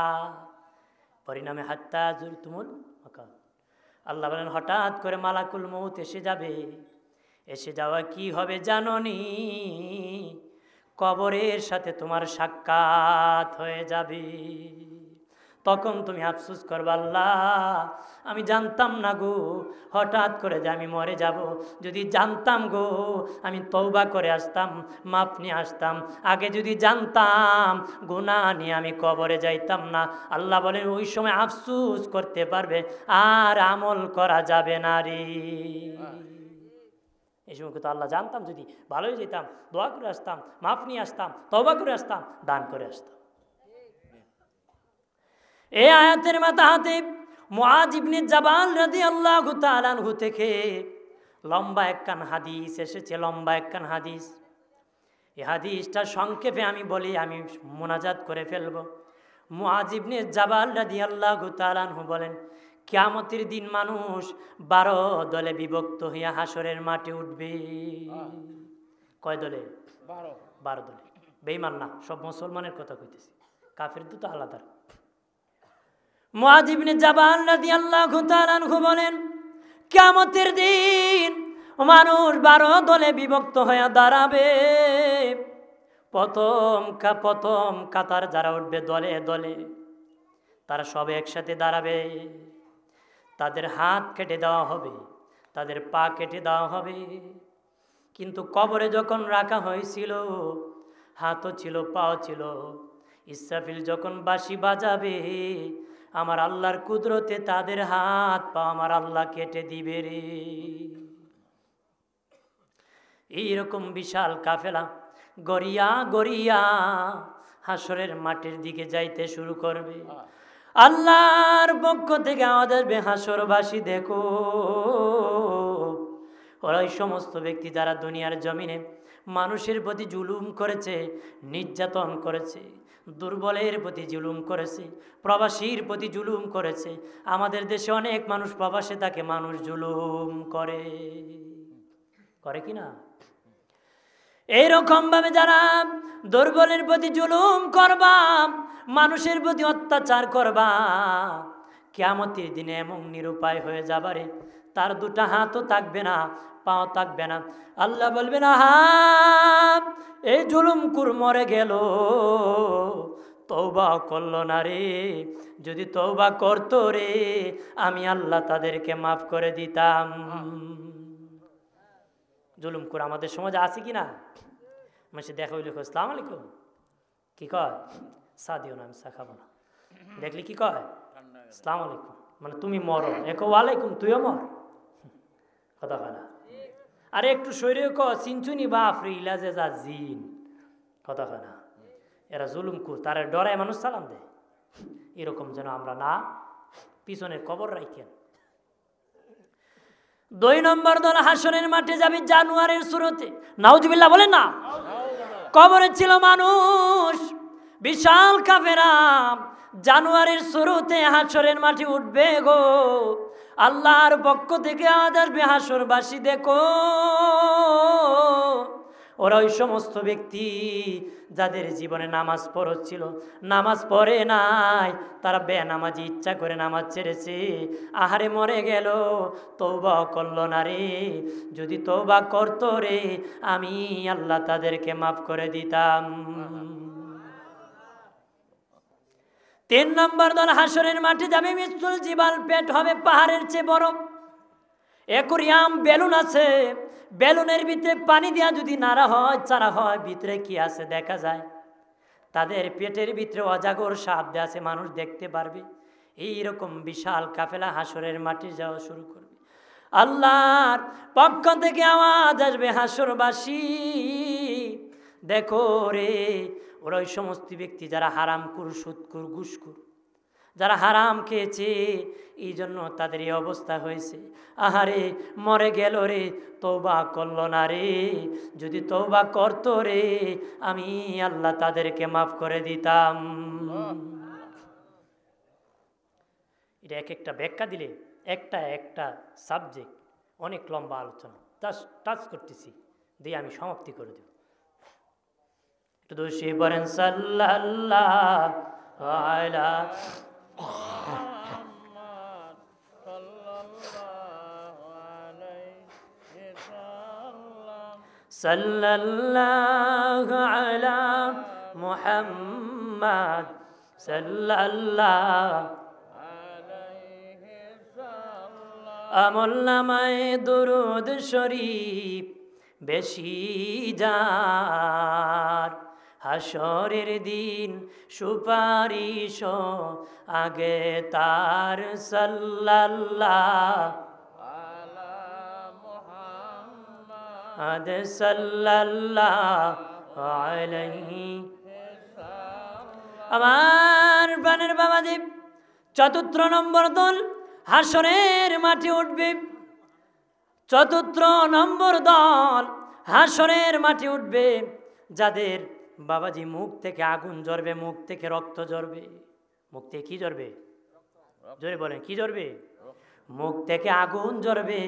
পরিণামে হাত্তা যুরতুমুল মাকার। আল্লাহ বলেন হঠাৎ করে মালাকুল মউত এসে যাবে। এসে যাওয়া কি হবে জানোনি? কবরের সাথে তোমার সাক্ষাৎ হয়ে যাবে। তখন তুমি আফসোস করবে, আল্লাহ আমি জানতাম না গো হঠাৎ করে যে আমি মরে যাব। যদি জানতাম গো আমি তওবা করে আসতাম, মাপ নিয়ে আসতাম। আগে যদি জানতাম গুনাহ নিয়ে আমি কবরে যাইতাম না। আল্লাহ বলেন ওই সময় আফসোস করতে পারবে, আর আমল করা যাবে না রে। এই সময় তো আল্লাহ জানতাম যদি ভালোই যেতাম, দোয়া করে আসতাম, মাপ নিয়ে আসতাম, তওবা করে আসতাম, দান করে আসতাম। এই আয়াতের মাথাতে মুআয ইবনে জাবাল রাদিয়াল্লাহু তাআলা আনহু থেকে লম্বা একখান হাদিস এসেছে, লম্বা একখান হাদিস। এই হাদিসটা সংক্ষেপে আমি বলি, আমি মোনাজাত করে ফেলব। মুআয ইবনে জাবাল রাদিয়াল্লাহু তাআলা আনহু বলেন, কিয়ামতের দিন মানুষ 12 দলে বিভক্ত হইয়া হাসরের মাঠে উঠবে। কয় দলে? 12 দলে। বেঈমান না, সব মুসলমানের কথা কইতেছি, কাফেরদের তো আলাদা। মুআয ইবনে জাবাল রাদিয়াল্লাহু তাআলা আনহু বলেন, কিয়ামতের দিন মানুষ 12 দলে বিভক্ত হয়ে দাঁড়াবে। প্রথম কাতার যারা উঠবে দলে দলে, তারা সবে একসাথে দাঁড়াবে। তাদের হাত কেটে দেওয়া হবে, তাদের পা কেটে দেওয়া হবে। কিন্তু কবরে যখন রাখা হয়েছিল হাতও ছিল, পাও ছিল। ইসরাফিল যখন বাঁশি বাজাবে, আমার আল্লাহর কুদরতে তাদের হাত পা আমার আল্লাহ কেটে দিবে রে। এইরকম বিশাল কাফেলা গড়িয়া গড়িয়া হাসরের মাঠের দিকে যাইতে শুরু করবে। আল্লাহর পক্ষ থেকে আওয়াজ আসবে, হাসরবাসী দেখো। ওরা ওই সমস্ত ব্যক্তি যারা দুনিয়ার জমিনে মানুষের প্রতি জুলুম করেছে, নির্যাতন করেছে, দুর্বলের প্রতি জুলুম করেছে, প্রবাসীর প্রতি জুলুম করেছে। আমাদের দেশে অনেক মানুষ প্রবাসে থাকে, মানুষ জুলুম করে কি না? এইরকম ভাবে যারা দুর্বলের প্রতি জুলুম করবা, মানুষের প্রতি অত্যাচার করবা, কিয়ামতের দিনে এমন নিরুপায় হয়ে যাবারে, তার দুটা হাতও থাকবে না, পাও থাকবে না। আল্লাহ বলবে না, হা এই জুলুমকুর মরে গেল, তওবা করলো না রে। যদি তওবা করতো রে, আমি আল্লাহ তাদেরকে মাফ করে দিতাম। জুলুমকুর আমাদের সমাজে আছে কি না? মানুষে দেখা হইলে আসসালামু আলাইকুম, কি কয়? চা দিও না, আমি চা খাবো না। দেখলি কি কয়? আসসালামু আলাইকুম, মানে তুমি মরো। একো ওয়ালাইকুম, তুইও মর। কথা কয় না? আরে একটু শরীরে ক চিনচুনি বাপরে, ইলাজে যা জিন। কথা কয় না? এরা জুলুমকুর, তারা ডরায় মানুষ সালাম দেয়। এরকম যেন আমরা না, পিছনে কবর রাখেন। 2 নম্বর দল হাসরের মাঠে যাবে জানুয়ারির শুরুতে। নাউজুবিল্লাহ বলেন না? কবরে ছিল মানুষ, বিশাল কাফেরা। জানুয়ারির শুরুতে হাসরের মাঠে উঠবে গো। আল্লাহর পক্ষ থেকে আওয়াজ আসবে, হাসরবাসী দেখো। ওরা ওই সমস্ত ব্যক্তি যাদের জীবনে নামাজ ফরজ ছিল, নামাজ পড়ে নাই, তারা বেনামাজি ইচ্ছা করে নামাজ ছেড়েছে, আহারে মরে গেল, তওবা করলো না রে। যদি তওবা করতো রে, আমি আল্লাহ তাদেরকে মাফ করে দিতাম। 3 নম্বর দল হাসরের মাঠে যাবে, মিসলুল জিবাল, পেট হবে পাহাড়ের চেয়ে বড়। অ্যাকোয়ারিয়াম বেলুন আছে, বেলুনের ভিতরে পানি দেওয়া যদি নাড়া হয়, চারা হয়, ভিতরে কি আছে দেখা যায়। তাদের পেটের ভিতরে অজাগর সাপ দেয়া আছে, মানুষ দেখতে পারবে। এইরকম বিশাল কাফেলা হাসরের মাঠে যাওয়া শুরু করবে। আল্লাহর পক্ষ থেকে আওয়াজ আসবে, হাসরবাসী দেখো রে, ওরা ওই সমস্ত ব্যক্তি যারা হারামখোর, সুদখোর, ঘুষখোর, যারা হারাম খেয়েছে, এই জন্য তাদের এই অবস্থা হয়েছে। আহারে মরে গেল রে, তওবা করলো না রে। যদি তওবা করতো রে, আমি আল্লাহ তাদেরকে মাফ করে দিতাম। এটা এক একটা ব্যাখ্যা দিলে একটা সাবজেক্ট অনেক লম্বা আলোচনা, টাচ করতেছি দিয়ে আমি সমাপ্তি করে দেব। একটু দোষী বলেন সাল্লাল্লাহু আলা সাল্লাল্লাহু আলা মুহাম্মদ সাল্লাল্লাহু আলাইহি সাল্লাম। আমল নামায়ে দুরুদ শরীফ বেশি যার, হাসরের দিন সুপারিশ আগে তার। সাল্লাল্লাহু সাল্লাল্লাহু আলাইহি। আমার প্রাণের বাবাজি, ৪র্থ নম্বর দল হাসরের মাঠে উঠবে। ৪র্থ নম্বর দল হাসরের মাঠে উঠবে, যাদের বাবাজি মুখ থেকে আগুন জ্বরবে, মুখ থেকে রক্ত জ্বরবে। মুখ থেকে কি জ্বরবে? জোরে বলেন, কি জ্বরবে? মুখ থেকে আগুন জ্বরবে,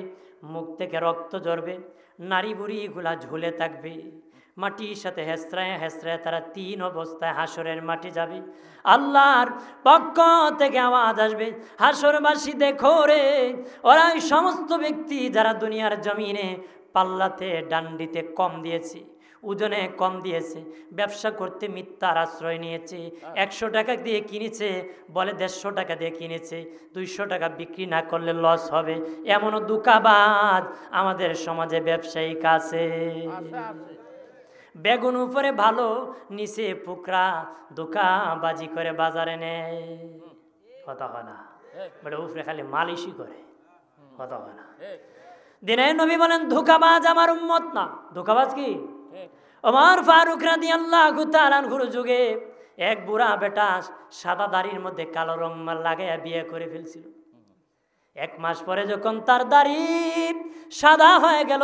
মুখ থেকে রক্ত জ্বরবে, নারী বুড়িগুলা ঝুলে থাকবে, মাটির সাথে হেসরায় হেসরায় তারা 3 অবস্থায় হাসরের মাঠে যাবে। আল্লাহর পক্ষ থেকে আওয়াজ আসবে, হাসরবাসী দেখো রে, ওরা এই সমস্ত ব্যক্তি যারা দুনিয়ার জমিনে পাল্লাতে ডান্ডিতে কম দিয়েছে, ওজনে কম দিয়েছে, ব্যবসা করতে মিথ্যার আশ্রয় নিয়েছে, 100 টাকা দিয়ে কিনেছে, বলে 150 টাকা দিয়ে কিনেছে, 200 টাকা বিক্রি না করলে লস হবে, এমনও ধোঁকাবাজ আমাদের সমাজে ব্যবসায়িক আছে। বেগুন উপরে ভালো, নিচে পুকরা, ধোঁকাবাজি করে বাজারে নেয়। কথা হয় না? বলে উপরে খালি মালিশই করে। কথা হয় না? দিনের নবী বলেন, ধোঁকাবাজ আমার উম্মত না। ধোঁকাবাজ কি? ওমর ফারুক রাদিয়াল্লাহু তাআলা আনহুর যুগে এক বুড়া বেটা সাদা দাড়ির মধ্যে কালো রং লাগাইয়া বিয়ে করে ফেলছিল। 1 মাস পরে যখন তার দাড়ি সাদা হয়ে গেল,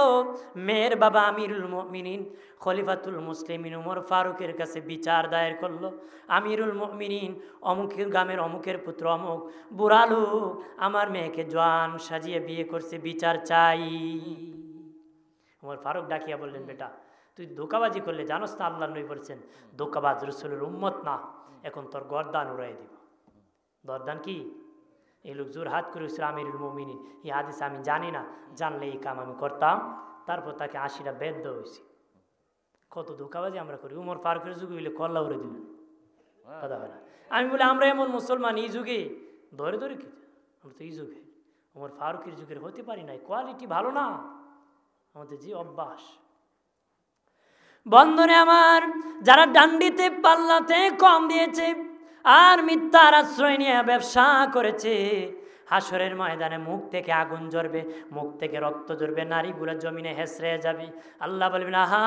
মেয়ের বাবা আমিরুল মুমিনিন খলিফাতুল মুসলিমিন ওমর ফারুকের কাছে বিচার দায়ের করলো। আমিরুল মুমিনিন, অমুকের গ্রামের অমুকের পুত্র অমুক বুড়া লোক আমার মেয়েকে জওয়ান সাজিয়ে বিয়ে করছে, বিচার চাই। ওমর ফারুক ডাকিয়া বললেন, বেটা তুই ধোঁকাবাজি করলে জানোস না আল্লাহ নবী বলছেন ধোঁকাবাজ রাসূলের উম্মত না, এখন তোর গর্দান উড়াই দিব। গর্দান কি? এই লোক জোর হাত করেছিল আমিরুল মুমিনিন, এই হাদিস আমি জানি না, জানলে এই কাম আমি করতাম। তারপর তাকে 80টা বেদ দেওয়া হয়েছে। কত ধোঁকাবাজি আমরা করি। উমর ফারুকের যুগে হইলে কল্লা উড়ে দিলেন। কথা হয় না? আমি বলি আমরা এমন মুসলমান এই যুগে ধরে ধরে কি, আমরা তো এই যুগে উমর ফারুকের যুগের হতে পারি নাই। কোয়ালিটি ভালো না আমাদের, যে অভ্যাস। বন্ধনে আমার, যারা ডান্ডিতে পাল্লাতে কম দিয়েছে আর মিথ্যার আশ্রয় নিয়ে ব্যবসা করেছে, হাসরের ময়দানে মুখ থেকে আগুন জ্বরবে, মুখ থেকে রক্ত জ্বরবে, নারীগুলো জমিনে হেসড়ে যাবে। আল্লাহ বলবেন, আহা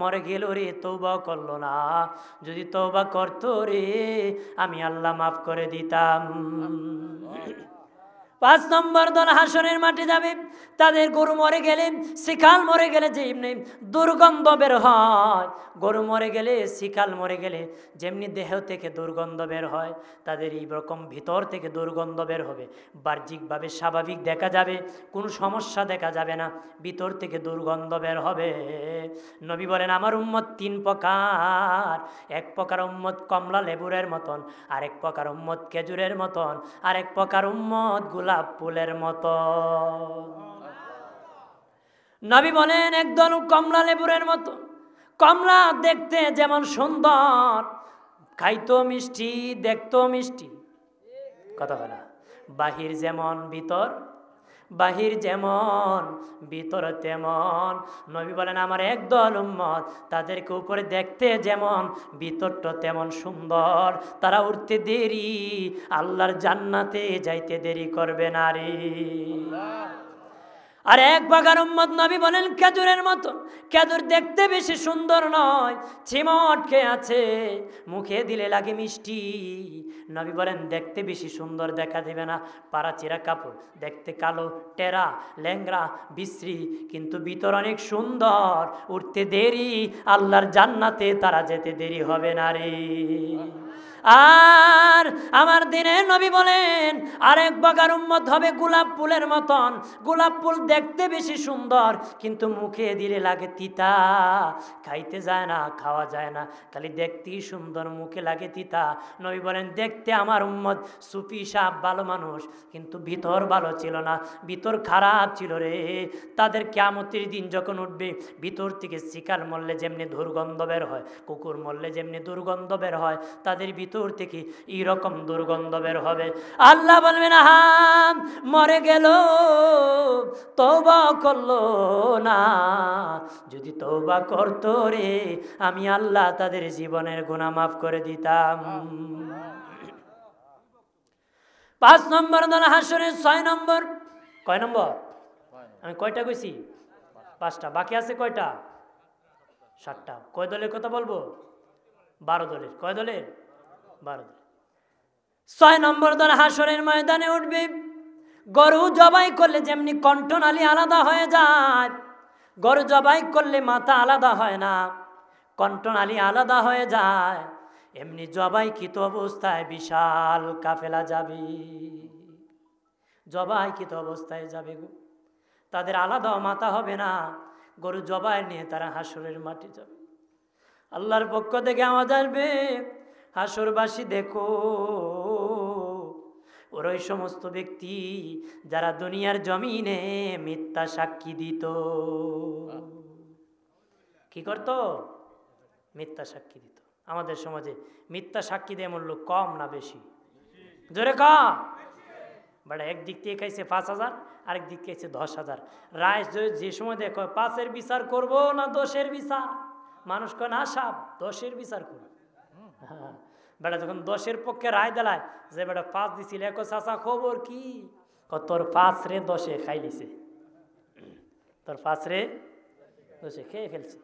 মরে গেল রে, তওবা করলো না। যদি তওবা করতো রে, আমি আল্লাহ মাফ করে দিতাম। 5 নম্বর দল হাসরের মাঠে যাবে, তাদের গরু মরে গেলে, শিকাল মরে গেলে যে এমনি দুর্গন্ধ বের হয়, গরু মরে গেলে, শিকাল মরে গেলে যেমনি দেহ থেকে দুর্গন্ধ বের হয়, তাদের এই রকম ভিতর থেকে দুর্গন্ধ বের হবে। বাহ্যিকভাবে স্বাভাবিক দেখা যাবে, কোনো সমস্যা দেখা যাবে না, ভিতর থেকে দুর্গন্ধ বের হবে। নবী বলেন আমার উম্মত 3 প্রকার। এক প্রকার উম্মত কমলা লেবুরের মতন, আরেক প্রকার উম্মত খেজুরের মতন, আরেক প্রকার উম্মত গোলাপ ফুলের মতন। নবী বলেন একদল কমলা লেবুরের মতো। কমলা দেখতে যেমন সুন্দর, খাইতেও মিষ্টি, দেখতেও মিষ্টি, কথা বলা, বাহির যেমন ভিতর, বাহির যেমন ভিতর তেমন। নবী বলেন আমার একদল উম্মত, তাদেরকে উপরে দেখতে যেমন, ভিতরটা তেমন সুন্দর, তারা উঠতে দেরি, আল্লাহর জান্নাতে যাইতে দেরি করবে না রে। আর এক প্রকার উম্মত নবী বলেন খেজুরের মতো। খেজুর দেখতে বেশি সুন্দর নয়, চিমটকে আছে, মুখে দিলে লাগে মিষ্টি। নবী বলেন দেখতে বেশি সুন্দর দেখা দিবে না, পাড়াচিরা কাপড়, দেখতে কালো, টেরা, ল্যাংরা, বিশ্রী, কিন্তু ভিতর অনেক সুন্দর, উঠতে দেরি, আল্লাহর জান্নাতে তারা যেতে দেরি হবে না রে। আর আমার দিনে নবী বলেন আরেক প্রকার উম্মত হবে গোলাপ ফুলের মতন। গোলাপ ফুল দেখতে বেশি সুন্দর, কিন্তু মুখে দিলে লাগে তিতা, খাইতে যায় না, খাওয়া যায় না, খালি দেখতেই সুন্দর, মুখে লাগে তিতা। নবী বলেন দেখতে আমার উম্মত সুফি সাহেব ভালো মানুষ, কিন্তু ভিতর ভালো ছিল না, ভিতর খারাপ ছিল রে। তাদের কিয়ামতের দিন যখন উঠবে, ভিতর থেকে শিকার মরলে যেমনি দুর্গন্ধ বের হয়, কুকুর মরলে যেমনি দুর্গন্ধ বের হয়, তাদের ভিতর থেকে এইরকম দুর্গন্ধ বের হবে। আল্লাহ বলবেন হাম মরে গেল, তওবা করলো না, যদি তওবা করতো রে আমি আল্লাহ তাদের জীবনের গুনাহ মাফ করে দিতাম। 5 নম্বর দল হাসরের 6 নম্বর। কয় নম্বর? আমি কয়টা কইছি? 5টা। বাকি আছে কয়টা? 7টা। কয় দলের কথা বলবো? 12 দলের। কয় দলের? 12 দলের। 6 নম্বর দল হাসরের ময়দানে উঠবে। গরু জবাই করলে যেমনি কণ্ঠনালী আলাদা হয়ে যায়, গরু জবাই করলে মাথা আলাদা হয় না, কণ্ঠনালী আলাদা হয়ে যায়, এমনি জবাইকৃত অবস্থায় বিশাল কাফেলা যাবে, জবাইকৃত অবস্থায় যাবে গো। তাদের আলাদা মাথা হবে না, গরু জবাই নিয়ে তারা হাসরের মাঠে যাবে। আল্লাহর পক্ষ থেকে আওয়াজ আসবে, হাসরবাসী দেখো, ওর ওই সমস্ত ব্যক্তি যারা দুনিয়ার জমিনে মিথ্যা সাক্ষী দিত। কি করত? মিথ্যা সাক্ষী দিত। আমাদের সমাজে মিথ্যা সাক্ষী দিয়ে এমন লোক কম না বেশি? জোরে কম। বাট একদিক থেকে খাইছে 5,000, আরেক দিক খাইছে 10,000। রায় যে সময় দেখো 5-এর বিচার করব না 10-এর বিচার, মানুষ কয় না সাপ 10-এর বিচার করব। বেটা যখন 10-এর পক্ষে রায় দেলায় যে বেটা 5 দিছিল, এক চাচা খবর কি? তোর 5 রে 10-এ খাই লিছে, তোর 5 রে 10-এ খেয়ে ফেলছে।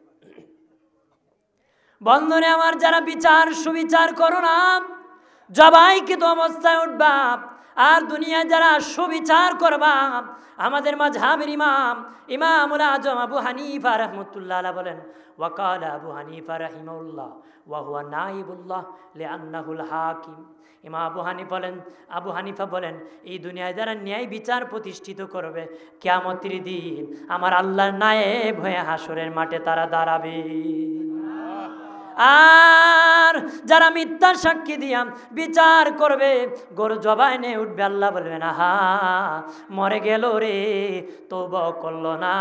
বন্ধুরে আমার, যারা বিচার সুবিচার করো না, জবাইকৃত অবস্থায় উঠবা, আর দুনিয়া যারা সুবিচার করবা, আমাদের মাযহাবের ইমামুল আজম আবু হানিফা রাহমাতুল্লাহ আলাইহি বলেন, ওয়াকালা আবু হানিফা রাহিমাহুল্লাহ ওয়া হুয়া নাইবুল্লাহ লিআন্নাহুল হাকিম। ইমাম আবু হানিফা বলেন এই দুনিয়ায় যারা ন্যায় বিচার প্রতিষ্ঠিত করবে, কিয়ামতের দিন আমার আল্লাহর নায়েব হয়ে হাসরের মাঠে তারা দাঁড়াবে। আর যারা মিথ্যা সাক্ষী দিয়া বিচার করবে, গরু জবাই নিয়ে উঠবে, আল্লাহ বলবেন আহা মরে গেল রে, তওবা করলো না,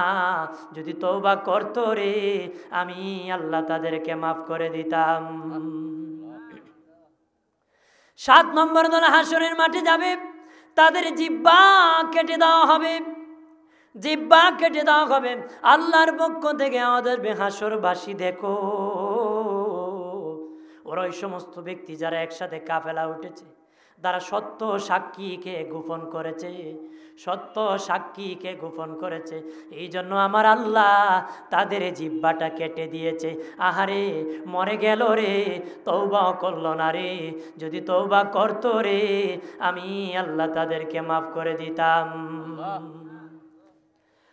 যদি তওবা করতো রে আমি আল্লাহ তাদেরকে মাফ করে দিতাম। 7 নম্বর দল হাসরের মাঠে যাবে, তাদের জিহ্বা কেটে দেওয়া হবে, জিহ্বা কেটে দেওয়া হবে। আল্লাহর পক্ষ থেকে আমাদের হাসরবাসী দেখো, ওরা ওই সমস্ত ব্যক্তি যারা একসাথে কাফেলা উঠেছে, তারা সত্য সাক্ষীকে গোপন করেছে, সত্য সাক্ষীকে গোপন করেছে। এই জন্য আমার আল্লাহ তাদের জিহ্বাটা কেটে দিয়েছে। আহারে মরে গেল রে, তওবা করলো না রে, যদি তওবা করতো রে আমি আল্লাহ তাদেরকে মাফ করে দিতাম।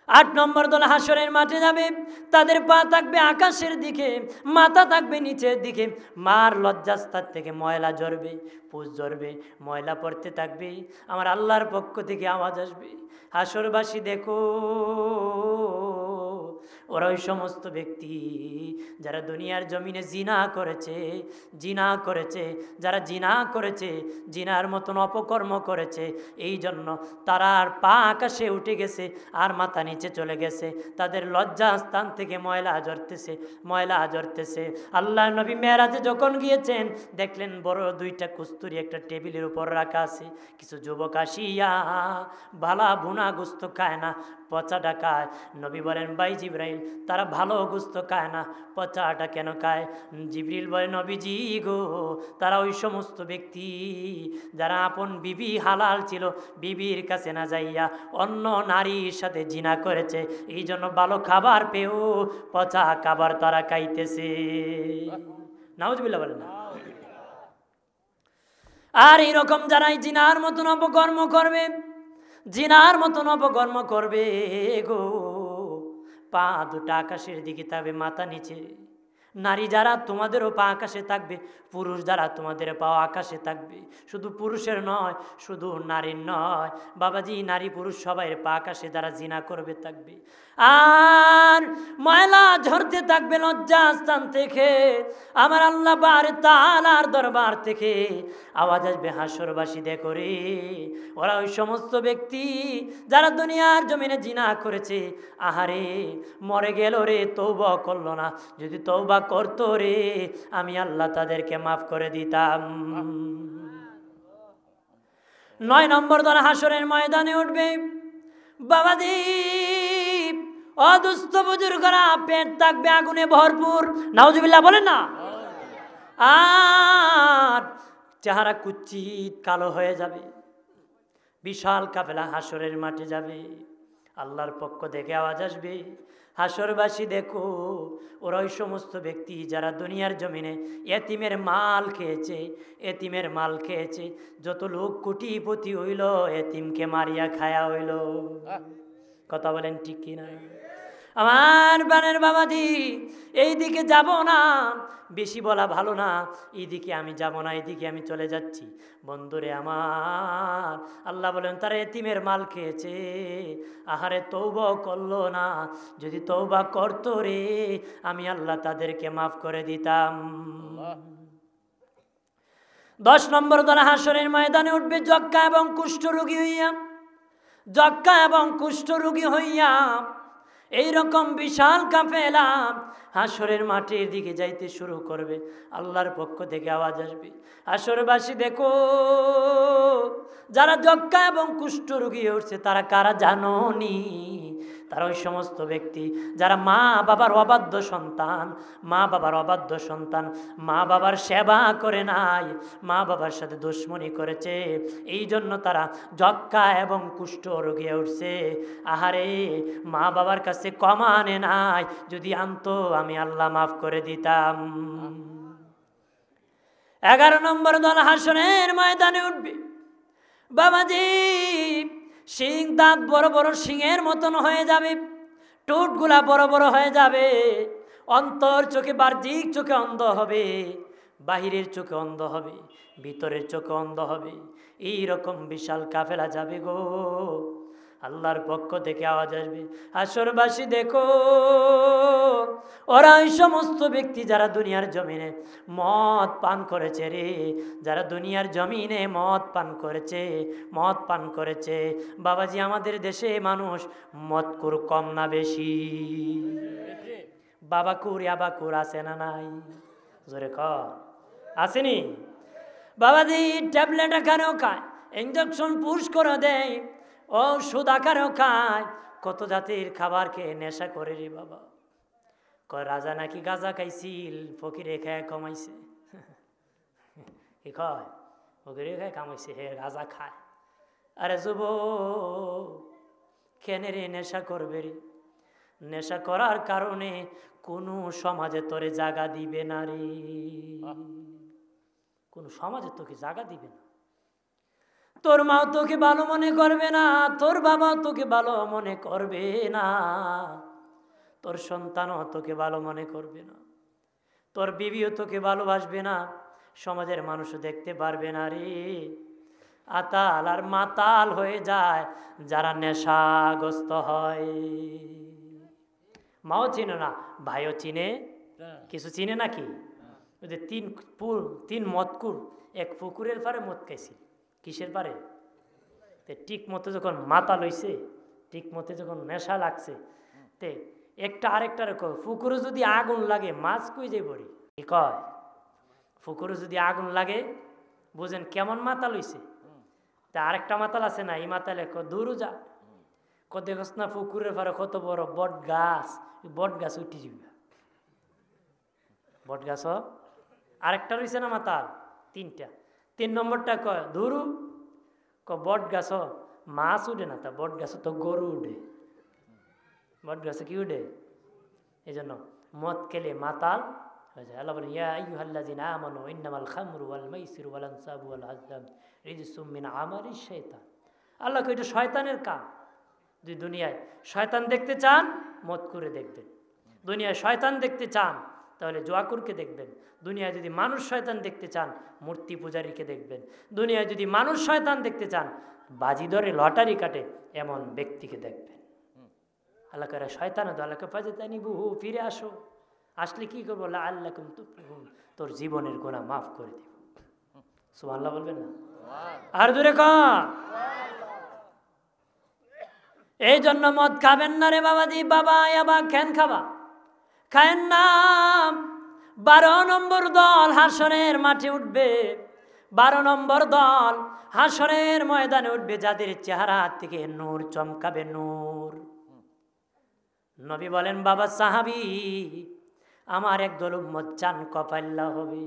8 নম্বর দল হাসরের মাঠে যাবে, তাদের পা থাকবে আকাশের দিকে, মাথা থাকবে নিচের দিকে। মার লজ্জাস্থান থেকে ময়লা ঝরবে, পুষ ঝরবে, ময়লা পড়তে থাকবে। আমার আল্লাহর পক্ষ থেকে আওয়াজ আসবে, হাসরবাসী দেখো, ওরা ওই সমস্ত ব্যক্তি যারা দুনিয়ার জমিনে জিনা করেছে, জিনা করেছে, যারা জিনা করেছে, জিনার মতন অপকর্ম করেছে। এই জন্য তারা আর পা আকাশে উঠে গেছে আর মাথা নিচে চলে গেছে, তাদের লজ্জা স্থান থেকে ময়লা ঝরতেছে, ময়লা ঝরতেছে। আল্লাহ নবী মেরাজে যখন গিয়েছেন দেখলেন বড় 2টা কস্তুরি একটা টেবিলের উপর রাখা আছে। কিছু যুবক আসিয়া ভালা ভুনা গোস্ত খায় না, পচাটা খায়। নবী বলেন, ভাই জিব্রাইল, তারা ভালো গোস্ত খায় না, পচাটা কেন খায়? জিবরিল বলে, নবীজি গো, তারা ওই সমস্ত ব্যক্তি যারা আপন বিবি হালাল ছিল, বিবির কাছে না যাইয়া অন্য নারীর সাথে জিনা করেছে। এই জন্য ভালো খাবার পেয়েও পচা খাবার তারা খাইতেছে। নাউজুবিল্লাহ বলেন না। আর এইরকম যারাই জিনার মতন অপকর্ম করবে, জিনার মতন অপকর্ম করবে গো, পা 2টা আকাশের দিকে থাকবে, মাথা নিচে। নারী যারা তোমাদেরও পা আকাশে থাকবে, পুরুষ যারা তোমাদের পাও আকাশে থাকবে। শুধু পুরুষের নয়, শুধু নারীর নয় বাবাজি, নারী পুরুষ সবাই পা আকাশে যারা জিনা করবে থাকবে। আর ময়লা ঝরতে থাকবে লজ্জা স্থান থেকে। আমার আল্লাহ বার তাআলার দরবার থেকে আওয়াজ আসবে, হাসরবাসী দেখো রে, ওরা ওই সমস্ত ব্যক্তি যারা দুনিয়ার জমিনে জিনা করেছে। আহারে মরে গেল রে, তওবা করলো না, যদি তওবা করতো রে আমি আল্লাহ তাদেরকে মাফ করে দিতাম। 9 নম্বর দল হাসরের ময়দানে উঠবে। বাবাজি অদুস্থ বুজুর্গরা পেট থাকবে আগুনে ভরপুর, নাউজুবিল্লাহ বলেন না। আর চেহারা কুচ্ছিত কালো হয়ে যাবে। বিশাল কাফেলা হাসরের মাঠে যাবে। আল্লাহর পক্ষ থেকে আওয়াজ আসবে, হাসরবাসী দেখো, ওরা ওই সমস্ত ব্যক্তি যারা দুনিয়ার জমিনে এতিমের মাল খেয়েছে, এতিমের মাল খেয়েছে। যত লোক কোটিপতি হইল এতিমকে মারিয়া খায়া হইল। কথা বলেন ঠিক কিনা? আমার বানের বাবাজি, এই দিকে যাব না, বেশি বলা ভালো না, এইদিকে আমি যাব না, এইদিকে আমি চলে যাচ্ছি। বন্ধুরে আমার, আল্লাহ বলেন তারা এতিমের মাল খেয়েছে, আহারে তওবা করলো না, যদি তওবা করতো রে আমি আল্লাহ তাদেরকে মাফ করে দিতাম। 10 নম্বর দল হাসরের ময়দানে উঠবে যক্কা এবং কুষ্ঠ রোগী হইয়া, যক্কা এবং কুষ্ঠ রোগী হইয়া। এইরকম বিশাল কাফেলা হাসরের মাঠের দিকে যাইতে শুরু করবে। আল্লাহর পক্ষ থেকে আওয়াজ আসবে, হাসরবাসী দেখো, যারা যক্কা এবং কুষ্ঠ রোগী উঠছে তারা কারা জানো নি? তারা ওই সমস্ত ব্যক্তি যারা মা বাবার অবাধ্য সন্তান, মা বাবার অবাধ্য সন্তান, মা বাবার সেবা করে নাই, মা বাবার সাথে দুশ্মনী করেছে। এই জন্য তারা যক্কা এবং কুষ্ঠ রোগে উঠছে। আহারে মা বাবার কাছে ক্ষমা আনে নাই, যদি আনতো আমি আল্লাহ মাফ করে দিতাম। 11 নম্বর দল হাসরের ময়দানে উঠবে। বাবাজি শিং দাঁত বড় বড় শিংয়ের মতন হয়ে যাবে, ঠোঁটগুলা বড় বড় হয়ে যাবে, অন্তর চোখে বাহ্যিক চোখে অন্ধ হবে, বাহিরের চোখে অন্ধ হবে, ভিতরের চোখে অন্ধ হবে। এই রকম বিশাল কাফেলা যাবে গো। আল্লাহর পক্ষ থেকে আওয়াজ আসবে, হাসরবাসী দেখো, ওরা ওই সমস্ত ব্যক্তি যারা দুনিয়ার জমিনে মদ পান করেছে রে, যারা দুনিয়ার জমিনে মদ পান করেছে, মদ পান করেছে। বাবাজি আমাদের দেশে মানুষ মদকুর কম না বেশি? বাবাকুর আবাকুর আছে না নাই? জোরে কর, আসেনি? বাবাজি ট্যাবলেট আকারেও খায়, ইঞ্জেকশন পুশ করে দেয়, ওষুধ আকারেও খায়, কত জাতির খাবার খেয়ে নেশা করে রে বাবা। কয় রাজা নাকি গাঁজা খাইছিল, ফকিরে খায় কমাইছে। কি কয়? ওগরে খায় কামাইছে, হে গাঁজা খায়। আরে যুব কেন রে নেশা করবে রে? নেশা করার কারণে কোনো সমাজে তোরে জায়গা দিবে না রে, কোনো সমাজে তোকে জায়গা দিবে না। তোর মাও তোকে ভালো মনে করবে না, তোর বাবাও তোকে ভালো মনে করবে না, তোর সন্তানও তোকে ভালো মনে করবে না, তোর বিবিও তোকে ভালোবাসবে না, সমাজের মানুষও দেখতে পারবে না রে। আতাল আর মাতাল হয়ে যায় যারা নেশাগ্রস্ত হয়। মাও চিনে না, ভাইও চিনে, কিছু চিনে নাকি? ওই যে তিন মদকুর এক পুকুরের পারে মদ খাইছিল। কিসের পারে? ঠিক মতো যখন মাতাল হইছে, ঠিক মতো যখন নেশা লাগছে, তে একটা আরেকটার পুকুরে যদি আগুন লাগে মাছ কই যাই বড়ি, কি কয়? পুকুরে যদি আগুন লাগে বুঝেন কেমন মাতাল হইছে। তা আরেকটা মাতাল আছে না, এই মাতালে দূরও যা দেখস না পুকুরের পারে কত বড় বট গাছ, বট গাছ উঠে যাবে। বট গাছ আরেকটা রয়েছে না মাতাল, তিনটা। 3 নম্বরটা কয় ধুরু, বট গাছ মাছ উঠে না, তা বট গাছ তো গরু উঠে। বট গাছে কি উঠে? এই জন্য মদ খেলে মাতাল হয়ে যায়। আল্লাহ বলেন ইয়া আইয়ুহাল্লাযিনা আমানু ইন্নামাল খামরু ওয়াল মাইসিরু ওয়াল আনসাবু ওয়াল আজলাম রিজসুম মিন আমালিশ শাইতান। আল্লাহ কয় এটা শয়তানের কাম। যদি দুনিয়ায় শয়তান দেখতে চান মদ করে দেখবেন, দুনিয়ায় শয়তান দেখতে চান তাহলে জোয়াকুরকে দেখবেন, দুনিয়ায় যদি মানুষ শয়তান দেখতে চান মূর্তি পূজারীকে দেখবেন, দুনিয়ায় যদি মানুষ শয়তান দেখতে চান বাজি ধরে লটারি কাটে এমন ব্যক্তিকে দেখবেন। আল্লাহ করে শয়তান আল্লাহকে ফাজতানি বহু, ফিরে আসো। আসলে কি করবো? আল্লাকুম তুফলিহুন, তোর জীবনের গুনাহ মাফ করে দিব। সুবহানাল্লাহ বলবেন না? আর জোরে কর। এই জন্য মদ খাবেন না রে বাবাজি, বাবা আবা কেন খাবা? খায়েন না। 12 নম্বর দল হাসরের মাঠে উঠবে, 12 নম্বর দল হাসরের ময়দানে উঠবে, যাদের চেহারা থেকে নূর চমকাবে, নূর। নবী বলেন বাবা সাহাবী আমার একদল উম্মত চান কপাল্লা হবে,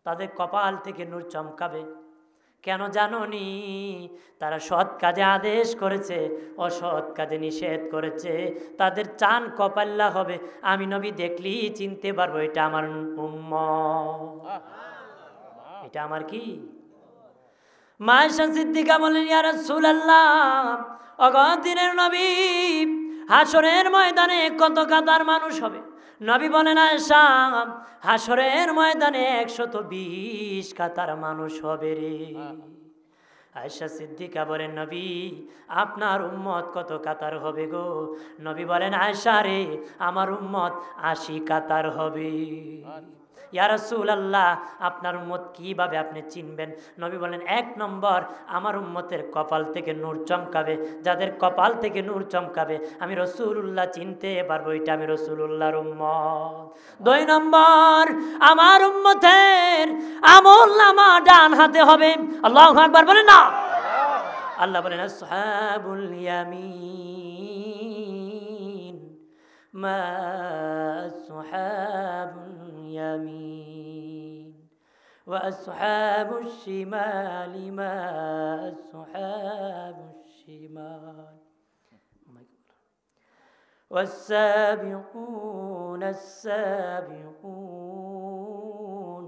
তাদের কপাল থেকে নূর চমকাবে। কেন জানোনি? তারা সৎ কাজে আদেশ করেছে, অসৎ কাজে নিষেধ করেছে। তাদের চান কপাল্লা হবে, আমি নবী দেখলেই চিনতে পারবো এটা আমার উম্মত, এটা আমার কি? মা আয়েশা সিদ্দিকা বলেন ইয়া রাসূলুল্লাহ, অগদিনের নবী হাসরের ময়দানে কত কাতার মানুষ হবে? নবী বলেন আয়েশা হাসরের ময়দানে 120 কাতার মানুষ হবে রে। আয়েশা সিদ্দিকা বলেন নবী আপনার উম্মত কত কাতার হবে গো? নবী বলেন আয়েশা রে আমার উম্মত 80 কাতার হবে। ইয়া রাসূলুল্লাহ আপনার উম্মত কিভাবে আপনি চিনবেন? নবী বলেন 1 নম্বর আমার উম্মতের কপাল থেকে নূর চমকাবে, যাদের কপাল থেকে নূর চমকাবে আমি রাসূলুল্লাহ চিনতে পারবো এটা আমি রাসূলুল্লাহর উম্মত। 2 নম্বর আমার উম্মতের আমলনামা ডান হাতে হবে। আল্লাহু আকবার বলেন না? আল্লাহ বলেন আসহাবুল ইয়ামিন মা আসহাবুল اليمين وأصحاب الشمال ما أصحاب الشمال والسابقون السابقون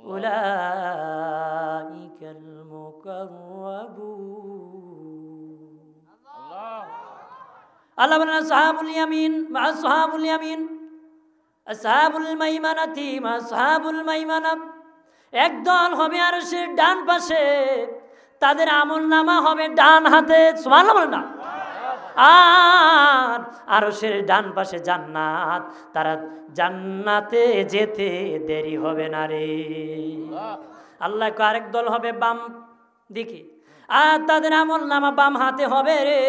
أولئك المقربون الله من أصحاب اليمين مع أصحاب اليمين আসহাবুল মাইমানাতি মা আসহাবুল মাইমানা, একদল হবে আরশের ডান পাশে, তাদের আমলনামা হবে ডান হাতে। সুবহানাল্লাহ বলেন না? আর আরশের ডান পাশে জান্নাত, তারা জান্নাতে যেতে দেরি হবে না রে। আল্লাহ আরেক দল হবে বাম দিকে, আর তাদের আমলনামা বাম হাতে হবে রে।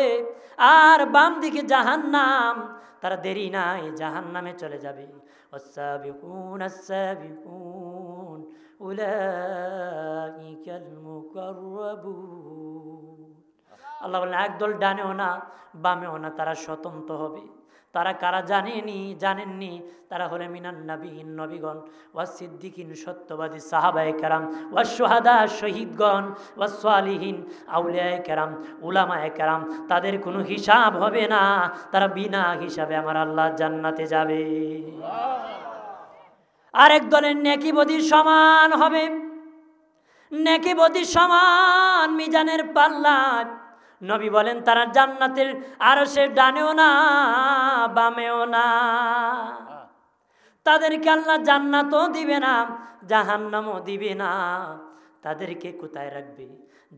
আর বাম দিকে জাহান্নাম, তারা দেরি নাই জাহান্নামে চলে যাবে। والسابقون السابقون أولئك المقربون। আল্লাহ বলেন একদল ডানেও না বামেও না, তারা স্বতন্ত্র হবে, তারা কারা জানেননি? তারা হলে মিনান নাবিয়িন নবীগণ, ওয়াস সিদ্দিকিন সত্যবাদী সাহাবায়ে কেরাম, ওয়াস শুহাদা শহীদগণ, ওয়াস সালিহিন আউলিয়ায়ে কেরাম, উলামায়ে কেরাম। তাদের কোনো হিসাব হবে না, তারা বিনা হিসাবে আমার আল্লাহ জান্নাতে যাবে। আরেক দলের নেকি বদির সমান হবে, নেকি বদির সমান মিজানের পাল্লা। নবী বলেন তারা জান্নাতের আরশের ডানেও না বামেও না। তাদেরকে আল্লাহ জান্নাতও দিবে না, জাহান্নামও দিবে না। তাদেরকে কোথায় রাখবে?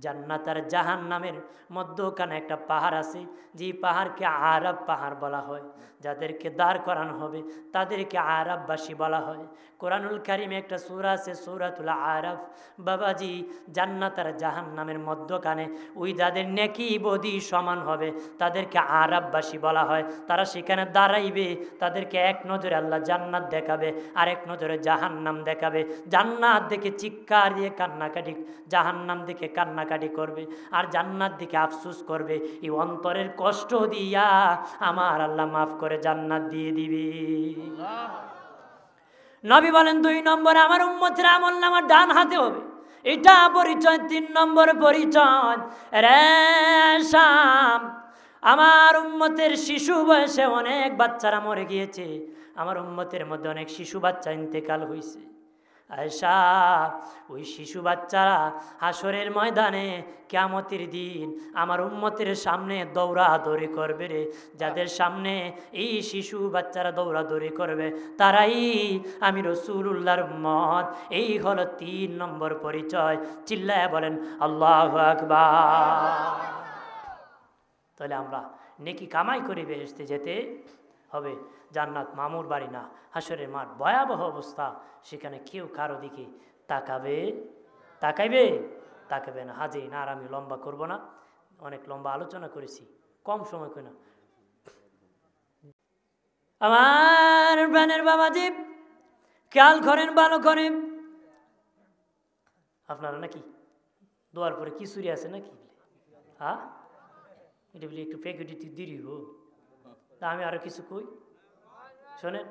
জান্নাত আর জাহান্নামের মধ্যখানে একটা পাহাড় আছে, যে পাহাড়কে আরাব পাহাড় বলা হয়। যাদেরকে দাঁড় করানো হবে তাদেরকে আরাববাসী বলা হয়। কোরআনুল কারিমে একটা সূরা আছে, সূরাতুল আরাফ। বাবাজি, জান্নাত আর জাহান্নামের মধ্যখানে ওই যাদের নেকি বদি সমান হবে তাদেরকে আরাববাসী বলা হয়। তারা সেখানে দাঁড়াইবে, তাদেরকে এক নজরে আল্লাহ জান্নাত দেখাবে, আরেক নজরে জাহান্নাম দেখাবে। জান্নাত দেখে চিৎকার দিয়ে কান্নাকাটি, জাহান্নাম দেখে কান্নাকাটি করবে, আর জান্নাত দিকে আফসোস করবে। এই অন্তরের কষ্ট দিয়া আমার আল্লাহ মাফ করে জান্নাত দিয়ে দিবে। নবী বলেন 2 নম্বরে আমার উম্মতের আমলনামা ডান হাতে হবে, এটা পরিচয়। 3 নম্বর পরিচয়, রে শাম, আমার উম্মতের শিশু বয়সে অনেক বাচ্চারা মরে গিয়েছে, আমার উম্মতের মধ্যে অনেক শিশু বাচ্চা ইন্তেকাল হয়েছে। আয়েশা, ওই শিশু বাচ্চারা হাসরের ময়দানে কিয়ামতের দিন আমার উম্মতের সামনে দৌড়াদৌড়ি করবে রে। যাদের সামনে এই শিশু বাচ্চারা দৌড়াদৌড়ি করবে তারাই আমি রাসূলুল্লাহর উম্মত। এই হলো 3 নম্বর পরিচয়। চিল্লায়া বলেন আল্লাহু আকবার। তাহলে আমরা নেকি কামাই করে বেহেশতে যেতে হবে। জান্নাত মামুর বাড়ি না, হাসরের মাঠ ভয়াবহ অবস্থা। সেখানে কেউ কারো দিকে তাকাবে না। হাজিরিন, আর আমি লম্বা করব না, অনেক লম্বা আলোচনা করেছি, কম সময় কই না। আমার প্রাণের বাবাজি, খেয়াল করেন, ভালো করেন। আপনারা নাকি দোয়ার পরে কি চুরি আছে নাকি? হ্যাঁ, এটা বলি একটু প্যাকেট দিয়ে দিব। তা আমি আরো কিছু কই, শোনেন,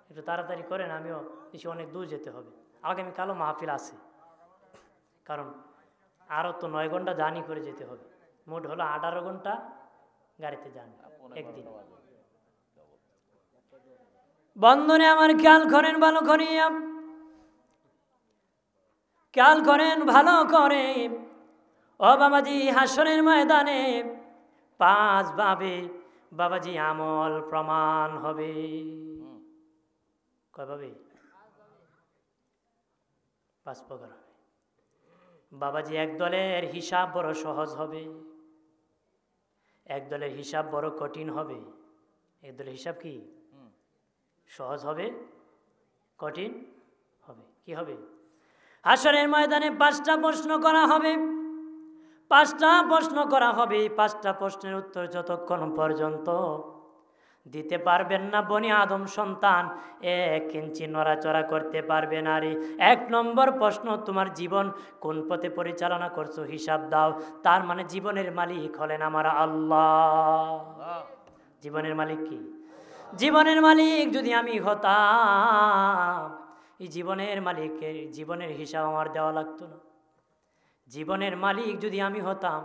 একটু তাড়াতাড়ি করেন, আমিও বেশি অনেক দূর যেতে হবে। আগামীকালও মাহফিল আছে, কারণ আরও তো 9 ঘন্টা জার্নি করে যেতে হবে। মোট হলো 18 ঘন্টা গাড়িতে জার্নি একদিন। বন্ধনে আমার খেয়াল করেন, ভালো করিয়া খেয়াল করেন, ভালো করে। ও বাবাজি, হাসরের ময়দানে 5 ভাবে বাবাজি আমল প্রমাণ হবে। কয় ভাবে? 5 প্রকার হবে বাবাজি। এক দলের হিসাব বড় সহজ হবে, এক দলের হিসাব বড় কঠিন হবে। এক দলের হিসাব কি সহজ হবে, কঠিন হবে। কি হবে? হাসরের ময়দানে 5টা প্রশ্ন করা হবে, 5টা প্রশ্ন করা হবে। 5টা প্রশ্নের উত্তর যতক্ষণ পর্যন্ত দিতে পারবেন না বনি আদম সন্তান 1 ইঞ্চি নড়াচড়া করতে পারবে না রে। 1 নম্বর প্রশ্ন, তোমার জীবন কোন পথে পরিচালনা করছো হিসাব দাও। তার মানে জীবনের মালিক হলেন আমার আল্লাহ। জীবনের মালিক কি? জীবনের মালিক যদি আমি হতাম, এই জীবনের মালিকের জীবনের হিসাব আমার দেওয়া লাগতো না। জীবনের মালিক যদি আমি হতাম,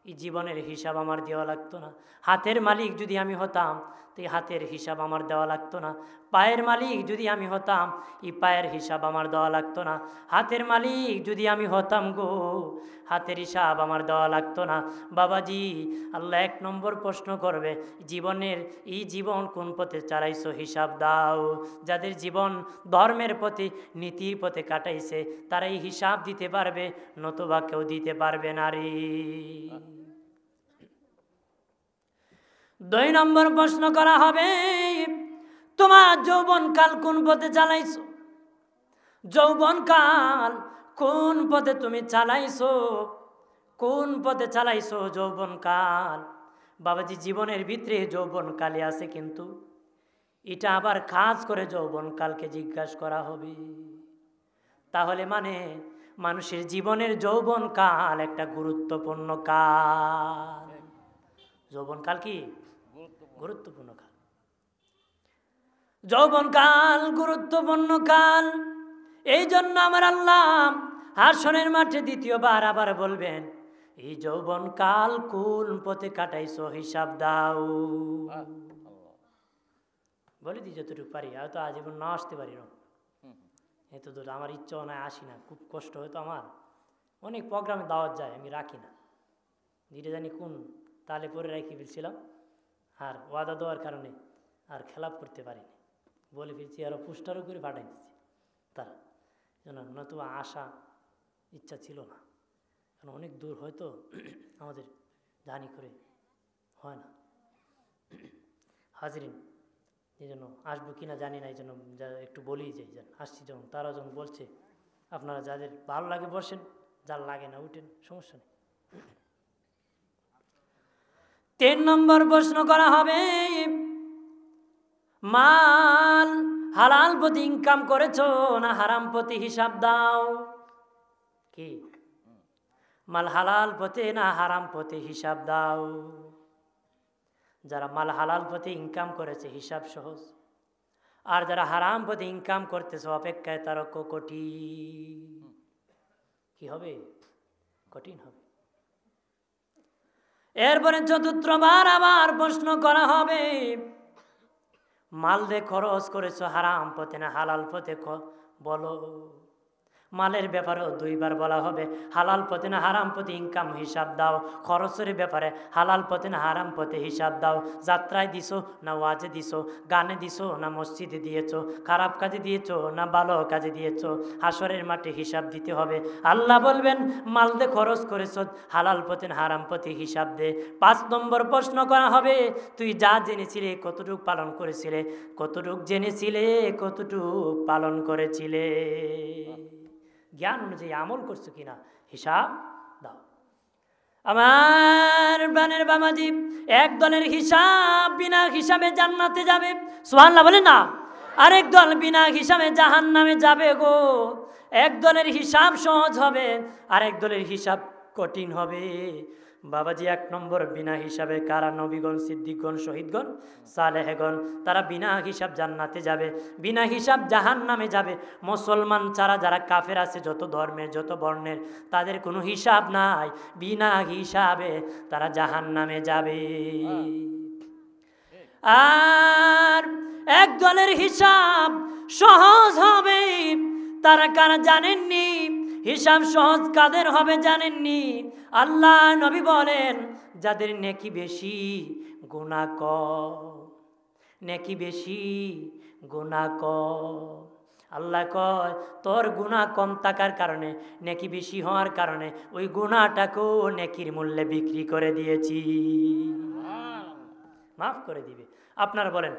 এই জীবনের হিসাব আমার দেওয়া লাগতো না। হাতের মালিক যদি আমি হতাম, তো এই হাতের হিসাব আমার দেওয়া লাগতো না। পায়ের মালিক যদি আমি হতাম, এই পায়ের হিসাব আমার দেওয়া লাগতো না। হাতের মালিক যদি আমি হতাম গো, হাতের হিসাব আমার দেওয়া লাগতো না। বাবাজি, আল্লাহ 1 নম্বর প্রশ্ন করবে, জীবনের এই জীবন কোন পথে চালাইছো হিসাব দাও। যাদের জীবন ধর্মের পথে নীতির পথে কাটাইছে তারা এই হিসাব দিতে পারবে, নতুবা কেউ দিতে পারবে না রে। 2 নম্বর প্রশ্ন করা হবে, তোমার যৌবনকাল কোন পথে চালাইছো। যৌবনকাল কোন পথে তুমি চালাইছো, কোন পথে চালাইছো যৌবনকাল। বাবাজি, জীবনের ভিতরে যৌবনকালে আছে, কিন্তু এটা আবার খাস করে যৌবনকালকে জিজ্ঞাসা করা হবে। তাহলে মানে মানুষের জীবনের যৌবনকাল একটা গুরুত্বপূর্ণ কাল। যৌবনকাল কি গুরুত্বপূর্ণ কাল। যৌবন কাল গুরুত্বপূর্ণ কাল। এই জন্য আমার আল্লাহ হাসরের মাঠে দ্বিতীয়বার আবার বলবেন, এই যৌবন কাল কোন পথে কাটাইছো হিসাব দাও। বলে দিই যতটুকু পারি, হয়তো আজীবন না আসতে পারি না, এত দূর আমার ইচ্ছাও নয়, আসি না, খুব কষ্ট হয়তো আমার। অনেক প্রোগ্রামে দাওয়াত যায়, আমি রাখি না, ধীরে জানি কোন তালে পরে রেখে ফেলছিলাম, আর ওয়াদা দেওয়ার কারণে আর খেলাপ করতে পারিনি, বলে ফেলছি, আরও পোস্টারও করে পাঠাই দিচ্ছি তারা, যেন নতুবা আসা ইচ্ছা ছিল না, কারণ অনেক দূর হয়তো আমাদের জানি করে হয় না হাজিরিন, এই জন্য আসবো কিনা জানি না, এই জন্য একটু বলেই যাই, যেন আসছি যখন তারা যখন বলছে, আপনারা যাদের ভালো লাগে বসেন, যার লাগে না উঠেন, সমস্যা নেই। 3 নম্বর প্রশ্ন করা হবে, মাল হালাল পথে ইনকাম করেছো না হারাম পথে হিসাব দাও। কি মাল হালাল পথে না হারাম পথে হিসাব দাও। যারা মাল হালাল পথে ইনকাম করেছে হিসাব সহজ, আর যারা হারাম পথে ইনকাম করতেছে অপেক্ষায় তার কঠিন। কি হবে? কঠিন হবে। এরপরে চতুর্থবার আবার প্রশ্ন করা হবে, মাল দিয়ে খরচ করেছো হারাম পথে না হালাল পথে বলো। মালের ব্যাপারেও 2 বার বলা হবে, হালাল পথে না হারাম পথে ইনকাম হিসাব দাও। খরচের ব্যাপারে হালাল পথে না হারাম পথে হিসাব দাও। যাত্রায় দিছো না ওয়াজে দিছো, গানে দিছো না মসজিদে দিয়েছো, খারাপ কাজে দিয়েছো না ভালো কাজে দিয়েছো, হাসরের মাঠে হিসাব দিতে হবে। আল্লাহ বলবেন, মাল দিয়ে খরচ করেছো হালাল পথে না হারাম পথে হিসাব দে। 5 নম্বর প্রশ্ন করা হবে, তুই যা জেনেছিলে কতটুক পালন করেছিলে, কতটুক জেনেছিলে কতটুক পালন করেছিলে, জ্ঞান অনুযায়ী আমল করছো কিনা হিসাব দাও। আমার বানের বামাজি, এক দলের হিসাব বিনা হিসাবে জান্নাতে যাবে, সুবহানাল্লাহ বলে না। আরেক দল বিনা হিসাবে জাহান্নামে যাবে গো। এক দলের হিসাব সহজ হবে, আরেক দলের হিসাব কঠিন হবে। বাবাজি, 1 নম্বর বিনা হিসাবে কারা? নবীগণ, সিদ্দিকগণ, শহীদগণ, সালেহগণ, তারা বিনা হিসাব জান্নাতে যাবে, বিনা হিসাব জাহান্নামে যাবে। মুসলমান ছাড়া যারা কাফের আছে, যত ধর্মের যত বর্ণের, তাদের কোনো হিসাব নাই, বিনা হিসাবে তারা জাহান্নামে যাবে। আর এক দলের হিসাব সহজ হবে, তারা কারা জানেননি? হিসাব সহজ কাদের হবে জানেননি? আল্লাহ নবী বলেন, যাদের নেকি বেশি গুনাহ কম, নেকি বেশি গুনাহ কম। আল্লাহ কয়, তোর গুনাহ কম থাকার কারণে, নেকি বেশি হওয়ার কারণে ওই গুনাহটাকেও নেকির মূল্যে বিক্রি করে দিয়েছি, মাফ করে দিবে। আপনারা বলেন,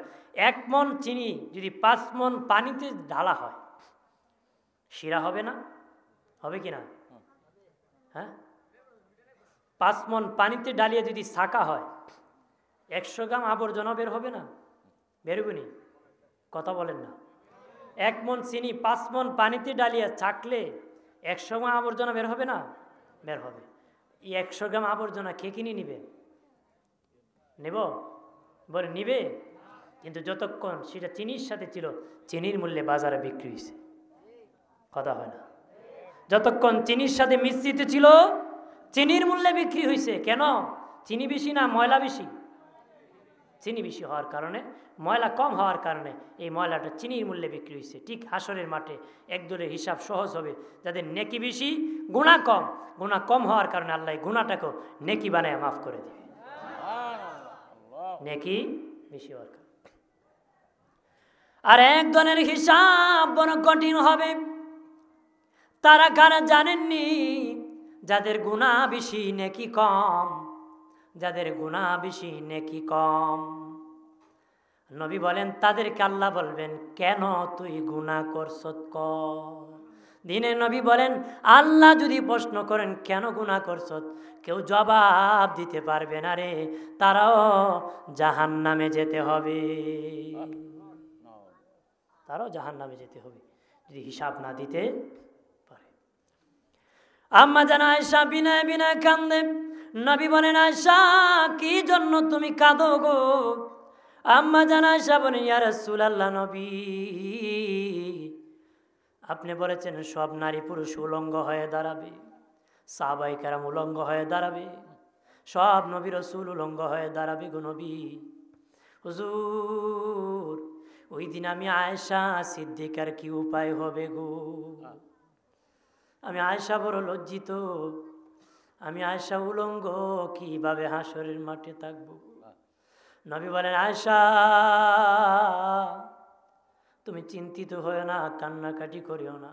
1 মণ চিনি যদি 5 মণ পানিতে ঢালা হয়, শিরা হবে না? হবে কি না? হ্যাঁ, 5 মণ পানিতে ডালিয়ে যদি ছাকা হয়, 100 গ্রাম আবর্জনা বের হবে না? বেরোবেনি? কথা বলেন না। 1 মণ চিনি 5 মণ পানিতে ডালিয়ে ছাকলে 100 গ্রাম আবর্জনা বের হবে না? বের হবে। এই 100 গ্রাম আবর্জনা কে কিনে নিবে? নেব? বলে নিবে, কিন্তু যতক্ষণ সেটা চিনির সাথে ছিল, চিনির মূল্যে বাজারে বিক্রি হয়েছে, কথা হয় না। যতক্ষণ চিনির সাথে মিশ্রিত ছিল, চিনির মূল্যে বিক্রি হয়েছে। কেন? চিনি বেশি না ময়লা বেশি? চিনি বেশি হওয়ার কারণে, ময়লা কম হওয়ার কারণে এই ময়লাটা চিনির মূল্যে বিক্রি হয়েছে। ঠিক হাসরের মাঠে একদলের হিসাব সহজ হবে, যাদের নেকি বেশি গুনাহ কম, গুনাহ কম হওয়ার কারণে আল্লাহ গুনাহটাকেও নেকি বানায় মাফ করে দেবে, নেকি বেশি হওয়ার কারণে। আর একজনের হিসাব বড় কঠিন হবে, তারা কারা জানেননি? যাদের গুনাহ বেশি নেকি কম, যাদের গুনাহ বেশি নেকি কম। নবী বলেন, তাদেরকে আল্লাহ বলবেন, কেন তুই গুনাহ করছত কর। দিনে নবী বলেন, আল্লাহ যদি প্রশ্ন করেন কেন গুনাহ করছত, কেউ জবাব দিতে পারবে না রে, তারাও জাহান্নামে যেতে হবে, তারাও জাহান্নামে যেতে হবে যদি হিসাব না দিতে পারে। আম্মা জান আয়েশা বিনয় বিনয় কান্দে, নবী বলেন, আয়েশা কি জন্য তুমি কাঁদো গো? আম্মা জান আয়েশা বলেন, ইয়া রাসূলুল্লাহ, নবী আপনি বলেছেন সব নারী পুরুষ উলঙ্গ হয়ে দাঁড়াবে, সাহাবায়ে কেরাম উলঙ্গ হয়ে দাঁড়াবে, সব নবী রাসূল উলঙ্গ হয়ে দাঁড়াবে গো নবী। হুজুর ওই দিন আমি আয়েশা সিদ্দিকার কি উপায় হবে গো? আমি আয়েশা বড় লজ্জিত, আমি আয়েশা উলঙ্গ কিভাবে হাসরের মাঠে থাকবো? নবী বলেন, আয়েশা তুমি চিন্তিত হয়েও না, কান্নাকাটি করিও না।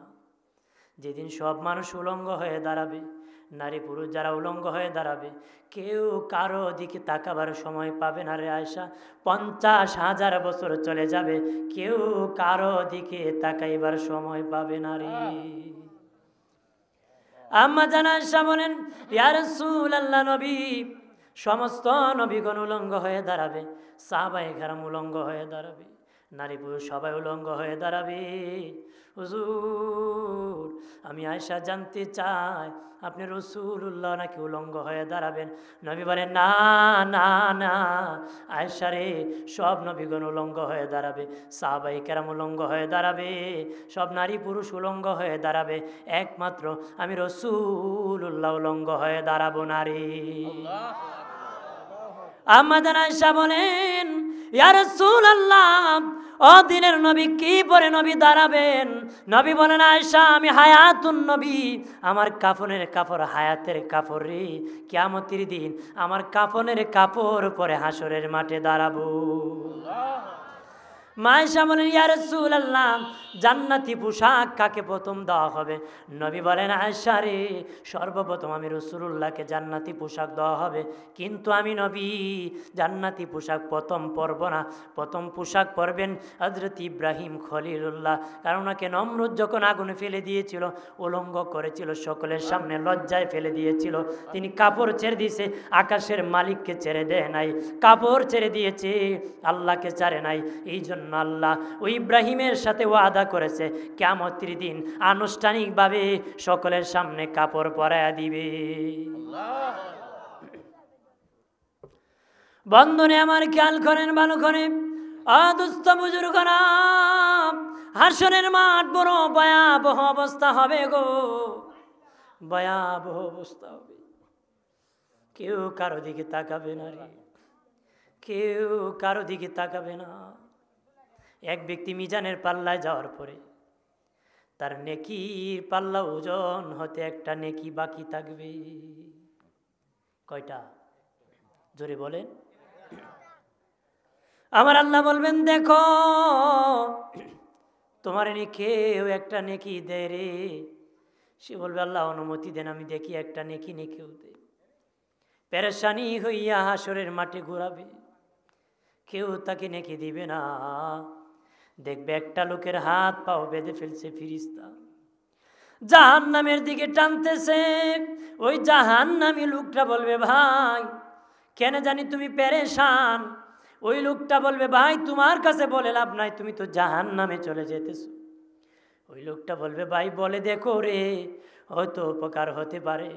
যেদিন সব মানুষ উলঙ্গ হয়ে দাঁড়াবে, নারী পুরুষ যারা উলঙ্গ হয়ে দাঁড়াবে, কেউ কারো দিকে তাকাবার সময় পাবে না রে আয়েশা। 50,000 বছর চলে যাবে, কেউ কারো দিকে তাকাইবার সময় পাবে না রে। আম্মা জান আয়েশা বলেন, ইয়া রাসূলুল্লাহ, নবী সমস্ত নবীগণ উলঙ্গ হয়ে দাঁড়াবে, সাহাবায়ে কেরাম উলঙ্গ হয়ে দাঁড়াবে, নারী পুরুষ সবাই উলঙ্গ হয়ে দাঁড়াবে। হুজুর আমি আয়েশা জানতে চাই আপনি রাসূলুল্লাহ নাকি উলঙ্গ হয়ে দাঁড়াবেন? নবী বলেন, না না না আয়েশা রে, সব নবীগণ উলঙ্গ হয়ে দাঁড়াবে, সাহাবায়ে কেরাম উলঙ্গ হয়ে দাঁড়াবে, সব নারী পুরুষ উলঙ্গ হয়ে দাঁড়াবে, একমাত্র আমি রাসূলুল্লাহ উলঙ্গ হয়ে দাঁড়াবো না রে। আম্মা জান আয়েশা বলেন, ইয়া রাসূলুল্লাহ ও দিনের নবী কি পরে নবী দাঁড়াবেন? নবী বলেন, আয়েশা আমি হায়াতুন নবী, আমার কাফনের কাপড় হায়াতের কাপড় রে, কিয়ামতের দিন আমার কাফনের কাপড় পরে হাসরের মাঠে দাঁড়াবো। আয়েশা বলেন, ইয়া রাসূলুল্লাহ জান্নাতি পোশাক কাকে প্রথম দেওয়া হবে? নবী বলেন, আয়েশা রে সর্বপ্রথম আমি রাসূলুল্লাহকে জান্নাতি পোশাক দেওয়া হবে, কিন্তু আমি নবী জান্নাতি পোশাক প্রথম পরব না। প্রথম পোশাক পরবেন হযরত ইব্রাহিম খলিলুল্লাহ, কারণ ওনাকে নমরুদ যখন আগুনে ফেলে দিয়েছিল, উলঙ্গ করেছিল, সকলের সামনে লজ্জায় ফেলে দিয়েছিল, তিনি কাপড় ছেড়ে দিয়েছে, আকাশের মালিককে ছেড়ে দেয় নাই, কাপড় ছেড়ে দিয়েছে, আল্লাহকে ছাড়ে নাই। এই জন্য আল্লাহ ওই ইব্রাহিমের সাথে ওয়াদা করেছে কিয়ামতের দিন আনুষ্ঠানিকভাবে সকলের সামনে কাপড় পরায়া দিবে। বন্ধনে আমার খেয়াল করেন, ভালো করে দুস্থ বুজুর্গরা, হাসরের মাঠ বড় ভয়াবহ অবস্থা হবে গো, ভয়াবহ অবস্থা হবে। কেউ কারো দিকে তাকাবে না রে, কেউ কারো দিকে তাকাবে না। এক ব্যক্তি মিজানের পাল্লায় যাওয়ার পরে তার নেকির পাল্লা ওজন হতে একটা নেকি বাকি থাকবে। কয়টা? জোরে বলেন। আমার আল্লাহ বলবেন, দেখো তোমার কেউ একটা নেকি দেয় রে। সে বলবে, আল্লাহ অনুমতি দেন, আমি দেখি একটা নেকি কেউ দে। পেরেশানি হইয়া হাসরের মাঠে ঘোরাবে, কেউ তাকে নেকি দিবে না। দেখবে একটা লোকের হাত পাও বেঁধে ফেলছে ফেরেশতা, জাহান্নামের দিকে টানতেছে। ওই জাহান্নামী লোকটা বলবে, ভাই কেন জানি তুমি পেরেশান। ওই লোকটা বলবে, ভাই তোমার কাছে বলে লাভ নাই, তুমি তো জাহান্নামে চলে যেতেছো। ওই লোকটা বলবে, ভাই বলে দেখো রে, হয়তো উপকার হতে পারে।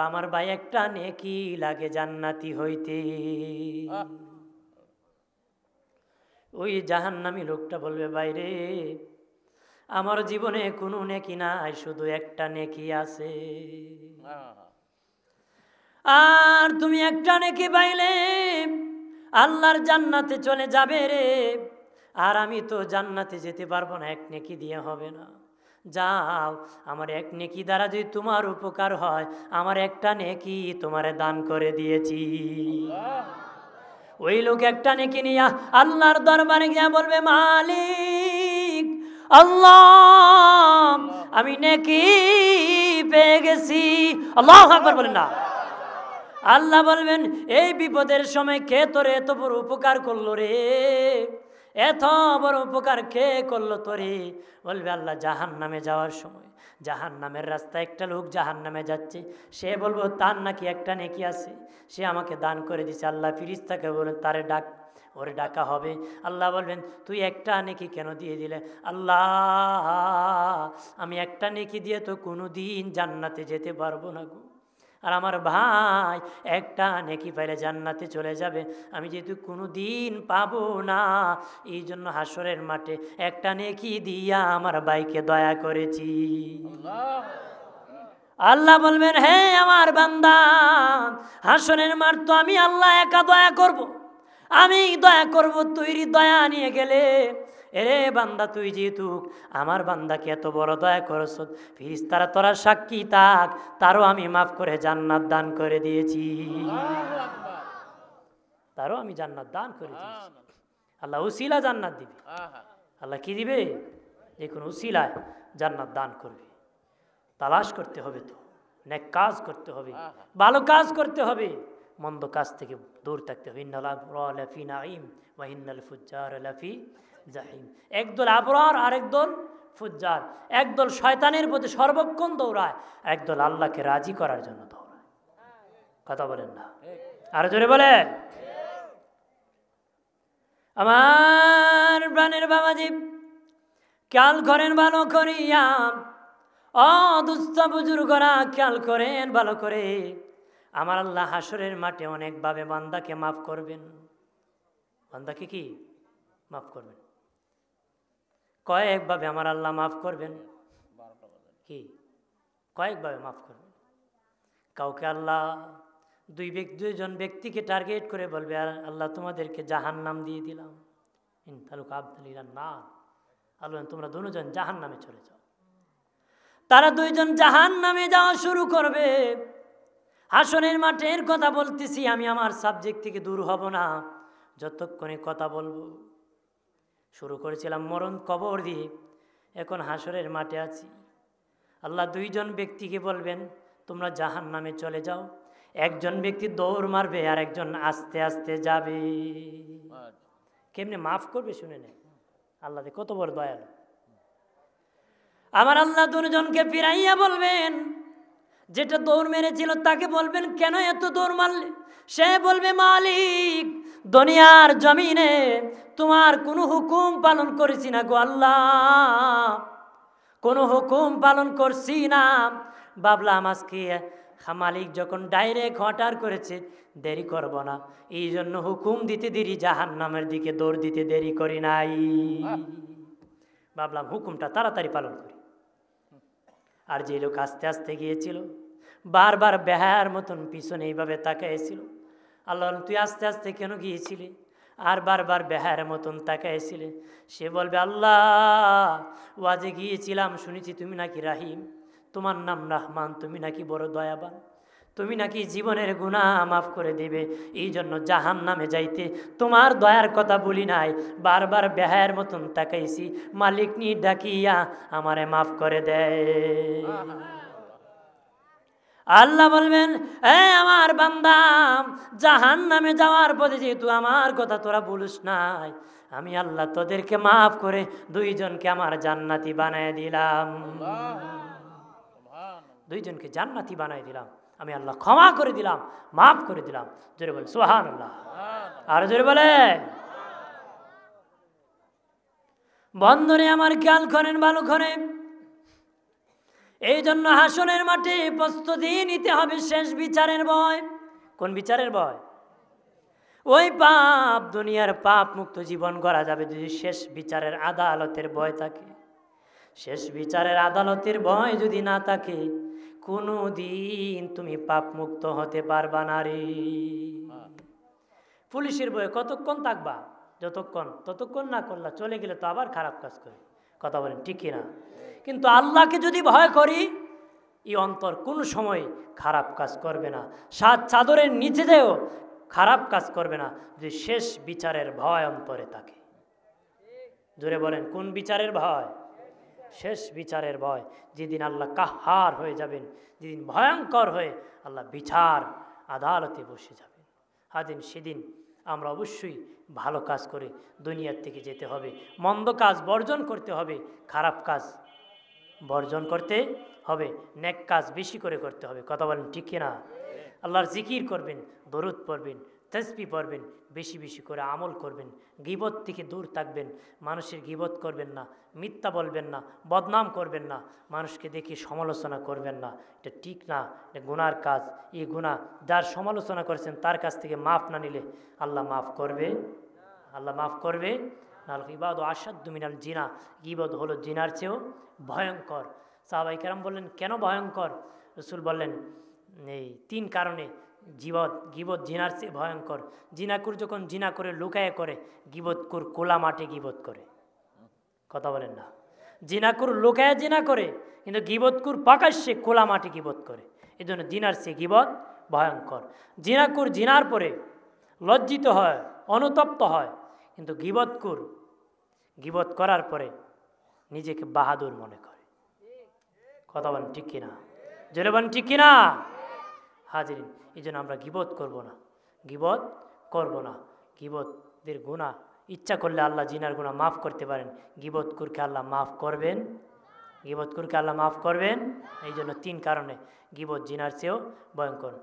আমার ভাই একটা নেকি লাগে জান্নাতি হইতে। ওই জাহান্নামী লোকটা বলবে, ভাই রে আমার জীবনে কোনো নেকি নাই, শুধু একটা নেকি আছে। আর তুমি একটা নেকি পাইলে আল্লাহর জান্নাতে চলে যাবে রে, আর আমি তো জান্নাতে যেতে পারবো না, এক নেকি দিয়ে হবে না। যাও, আমার এক নেকি দ্বারা যদি তোমার উপকার হয়, আমার একটা নেকি তোমারে দান করে দিয়েছি। ওই লোক একটা নেকি নিয়া আল্লাহর দরবারে গিয়া বলবে, মালিক আল্লাহ আমি নেকি পেয়ে গেছি। আল্লাহু আকবার বলেন না। আল্লাহ বলবেন, এই বিপদের সময় কে তোরে এত বড় উপকার করলো রে, এত বড় উপকার কে করলো তোরে? বলবে, আল্লাহ জাহান্নামে যাওয়ার সময় জাহান্নামের রাস্তায় একটা লোক জাহান্নামে যাচ্ছে, সে বলবো তার নাকি একটা নেকি আছে, সে আমাকে দান করে দিছে। আল্লাহ ফেরেশতাকে বলেন, তারে ডাক, ওরে ডাকা হবে। আল্লাহ বলবেন, তুই একটা নেকি কেন দিয়ে দিলে? আল্লাহ আমি একটা নেকি দিয়ে তো কোনো দিন জান্নাতে যেতে পারবো না গো, আর আমার ভাই একটা নেকি পাইলে জান্নাতে চলে যাবে, আমি যেহেতু কোনো দিন পাবো না, এই জন্য হাসরের মাঠে একটা নেকি দিয়া আমার ভাইকে দয়া করেছি। আল্লাহ বলবেন, হে আমার বান্দা, হাসরের মাঠ তো আমি আল্লাহ একা দয়া করব, আমি দয়া করব, তুই দয়া নিয়ে গেলে, এরে বান্দা তুই যেহেতু আমার বান্দাকে এত বড় দয়া করছ, ফেরেশতারা তোরা সাক্ষী থাক, তারও আমি মাফ করে জান্নাত দান করে দিয়েছি, তারও আমি জান্নাত দান করে দিয়েছি। আল্লাহ উসিলা জান্নাত দিবে। আল্লাহ কি দিবে? যে কোনো উসিলায় জান্নাত দান করবে। তালাশ করতে হবে, তো নেক কাজ করতে হবে, ভালো কাজ করতে হবে, মন্দ কাজ থেকে দূর থাকতে হবে। ইন্নাল আবরার লাফি নাঈম ওয়া ইন্নাল ফুজ্জার লাফি জাহিম। একদল আবরার আর একদল ফুজ্জার, একদল শয়তানের প্রতি সর্বক্ষণ দৌড়ায়, একদল আল্লাহকে রাজি করার জন্য দৌড়ায়। কথা বলেন না? আর জোরে বলে। আমার প্রাণের বাবাজি, খেয়াল করেন ভালো করিয়া, দুস্থ বুজুর্গরা খেয়াল করেন ভালো করে। আমার আল্লাহ হাসরের মাঠে অনেকভাবে বান্দাকে মাফ করবেন। বান্দাকে কি মাফ করবেন? কয়েকভাবে আমার আল্লাহ মাফ করবেন। কি কয়েকভাবে মাফ করবেন? কাউকে আল্লাহ দুইজন ব্যক্তিকে টার্গেট করে বলবে, আর আল্লাহ তোমাদেরকে জাহান্নাম দিয়ে দিলাম, না আল্লাহ তোমরা দুজন জাহান্নামে চলে যাও। তারা দুইজন জাহান্নামে যাওয়া শুরু করবে। হাসরের মাঠের কথা বলতেছি, আমি আমার সাবজেক্ট থেকে দূর হব না যতক্ষণে কথা বলবো। শুরু করেছিলাম মরণ কবর দিয়ে, এখন হাসরের মাঠে আছি। আল্লাহ দুইজন ব্যক্তিকে বলবেন তোমরা জাহান্নামে চলে যাও। একজন ব্যক্তি দৌড় মারবে আর একজন আস্তে আস্তে যাবে। কেমনে মাফ করবে শুনে নেন, আল্লাহ কত বড় দয়ালু। আমার আল্লাহ দুজনকে ফিরাইয়া বলবেন, যেটা দৌড় মেরেছিল তাকে বলবেন কেন এত দৌড় মারলে? সে বলবে মালিক, দুনিয়ার জমিনে তোমার কোনো হুকুম পালন করেছি না গো আল্লাহ, কোনো হুকুম পালন করছি না। ভাবলাম আজকে মালিক যখন ডাইরেক্ট অর্ডার করেছে দেরি করব না, এই জন্য হুকুম দিতে দেরি, জাহান্নামের দিকে দৌড় দিতে দেরি করি নাই। ভাবলাম হুকুমটা তাড়াতাড়ি পালন করি। আর যে লোক আস্তে আস্তে গিয়েছিল, বারবার বেহায়ার মতন পিছনে এইভাবে তাকাইছিল, আল্লাহ তুই আস্তে আস্তে কেন গিয়েছিলি? আর বারবার বেহায়ার মতন তাকাইছিলে। সে বলবে আল্লাহ ওয়াজে গিয়েছিলাম, শুনেছি তুমি নাকি রাহিম, তোমার নাম রহমান, তুমি নাকি বড় দয়াবান, তুমি নাকি জীবনের গুনাহ মাফ করে দেবে, এই জন্য জাহান্নামে যাইতে তোমার দয়ার কথা বলি নাই, বারবার বেহায়ার মতন তাকাইছি, মালিক নি ডাকিয়া আমারে মাফ করে দেয়। আল্লাহ বলবেন, আমার বান্দা, জাহান্নামে যাওয়ার পথে যেহেতু আমার কথা তোরা বলিস নাই, আমি আল্লাহ তোদেরকে মাফ করে দুইজনকে আমার জান্নাতি বানায় দিলাম। দুইজনকে জান্নাতি বানাই দিলাম, আমি আল্লাহ ক্ষমা করে দিলাম, মাফ করে দিলাম। জোরে বলে সুবহানাল্লাহ। আর জোরে বলে। বন্ধনে আমার খেয়াল করেন ভালো করে, এই জন্য হাসরের মাঠে প্রস্তুতি নিতে হবে শেষ বিচারের ভয়। কোন বিচারের ভয়? ওই পাপ, দুনিয়ার পাপ মুক্ত জীবন গড়া যাবে যদি শেষ বিচারের আদালতের ভয় থাকে। শেষ বিচারের আদালতের ভয় যদি না থাকে, কোনো দিন তুমি পাপ মুক্ত হতে পারবা না রে। পুলিশের ভয়ে কতক্ষণ থাকবা? ততক্ষণ না করলা, চলে গেলে তো আবার খারাপ কাজ করে। কথা বলেন ঠিক কিনা? কিন্তু আল্লাহকে যদি ভয় করি, এই অন্তর কোনো সময় খারাপ কাজ করবে না, সাত চাদরের নিচে যেও খারাপ কাজ করবে না, যদি শেষ বিচারের ভয় অন্তরে থাকে। জোরে বলেন কোন বিচারের ভয়? শেষ বিচারের ভয়। যেদিন আল্লাহ কাহার হয়ে যাবেন, যেদিন ভয়ঙ্কর হয়ে আল্লাহ বিচার আদালতে বসে যাবেন, সেদিন আমরা অবশ্যই ভালো কাজ করে দুনিয়ার থেকে যেতে হবে, মন্দ কাজ বর্জন করতে হবে, খারাপ কাজ বর্জন করতে হবে, নেক কাজ বেশি করে করতে হবে। কথা বলেন ঠিক কিনা? আল্লাহর জিকির করবেন, দরুদ পড়বেন, তাসবিহ পড়বেন, বেশি বেশি করে আমল করবেন, গীবত থেকে দূর থাকবেন, মানুষের গীবত করবেন না, মিথ্যা বলবেন না, বদনাম করবেন না, মানুষকে দেখে সমালোচনা করবেন না। এটা ঠিক না, এটা গুনার কাজ। এই গুনাহ যার সমালোচনা করেছেন তার কাছ থেকে মাফ না নিলে আল্লাহ মাফ করবে, আল্লাহ মাফ করবে। নাল গীবাদু আশাদ্দু মিনাল জিনা, গীবত হলো জিনার চেয়েও ভয়ঙ্কর। সাহাবায়ে কেরাম বললেন, কেন ভয়ঙ্কর? রাসূল বললেন, এই 3 কারণে গীবত জিনার চেয়ে ভয়ঙ্কর। জিনাকুর যখন জিনা করে লুকায়ে করে, গীবতকুর কোলা মাঠে গীবত করে। কথা বলেন না? জিনাকুর লুকায়ে জিনা করে, কিন্তু গীবতকুর প্রকাশ্যে কোলা মাঠে গীবত করে। এই জন্য জিনার চেয়ে গীবত ভয়ঙ্কর। জিনাকুর জিনার পরে লজ্জিত হয়, অনুতপ্ত হয়, কিন্তু গীবতকুর গীবত করার পরে নিজেকে বাহাদুর মনে করে। কথা বলেন ঠিক কিনা? জোরে বলেন ঠিক কিনা? হাজিরিন, এই জন্য আমরা গীবত করব না, গীবত করব না। গীবতের গুনাহ ইচ্ছা করলে আল্লাহ জিনার গুনাহ মাফ করতে পারেন, গীবতকুরকে আল্লাহ মাফ করবেন, গীবতকুরকে আল্লাহ মাফ করবেন। এই জন্য 3 কারণে গীবত জিনার চেয়েও ভয়ঙ্কর।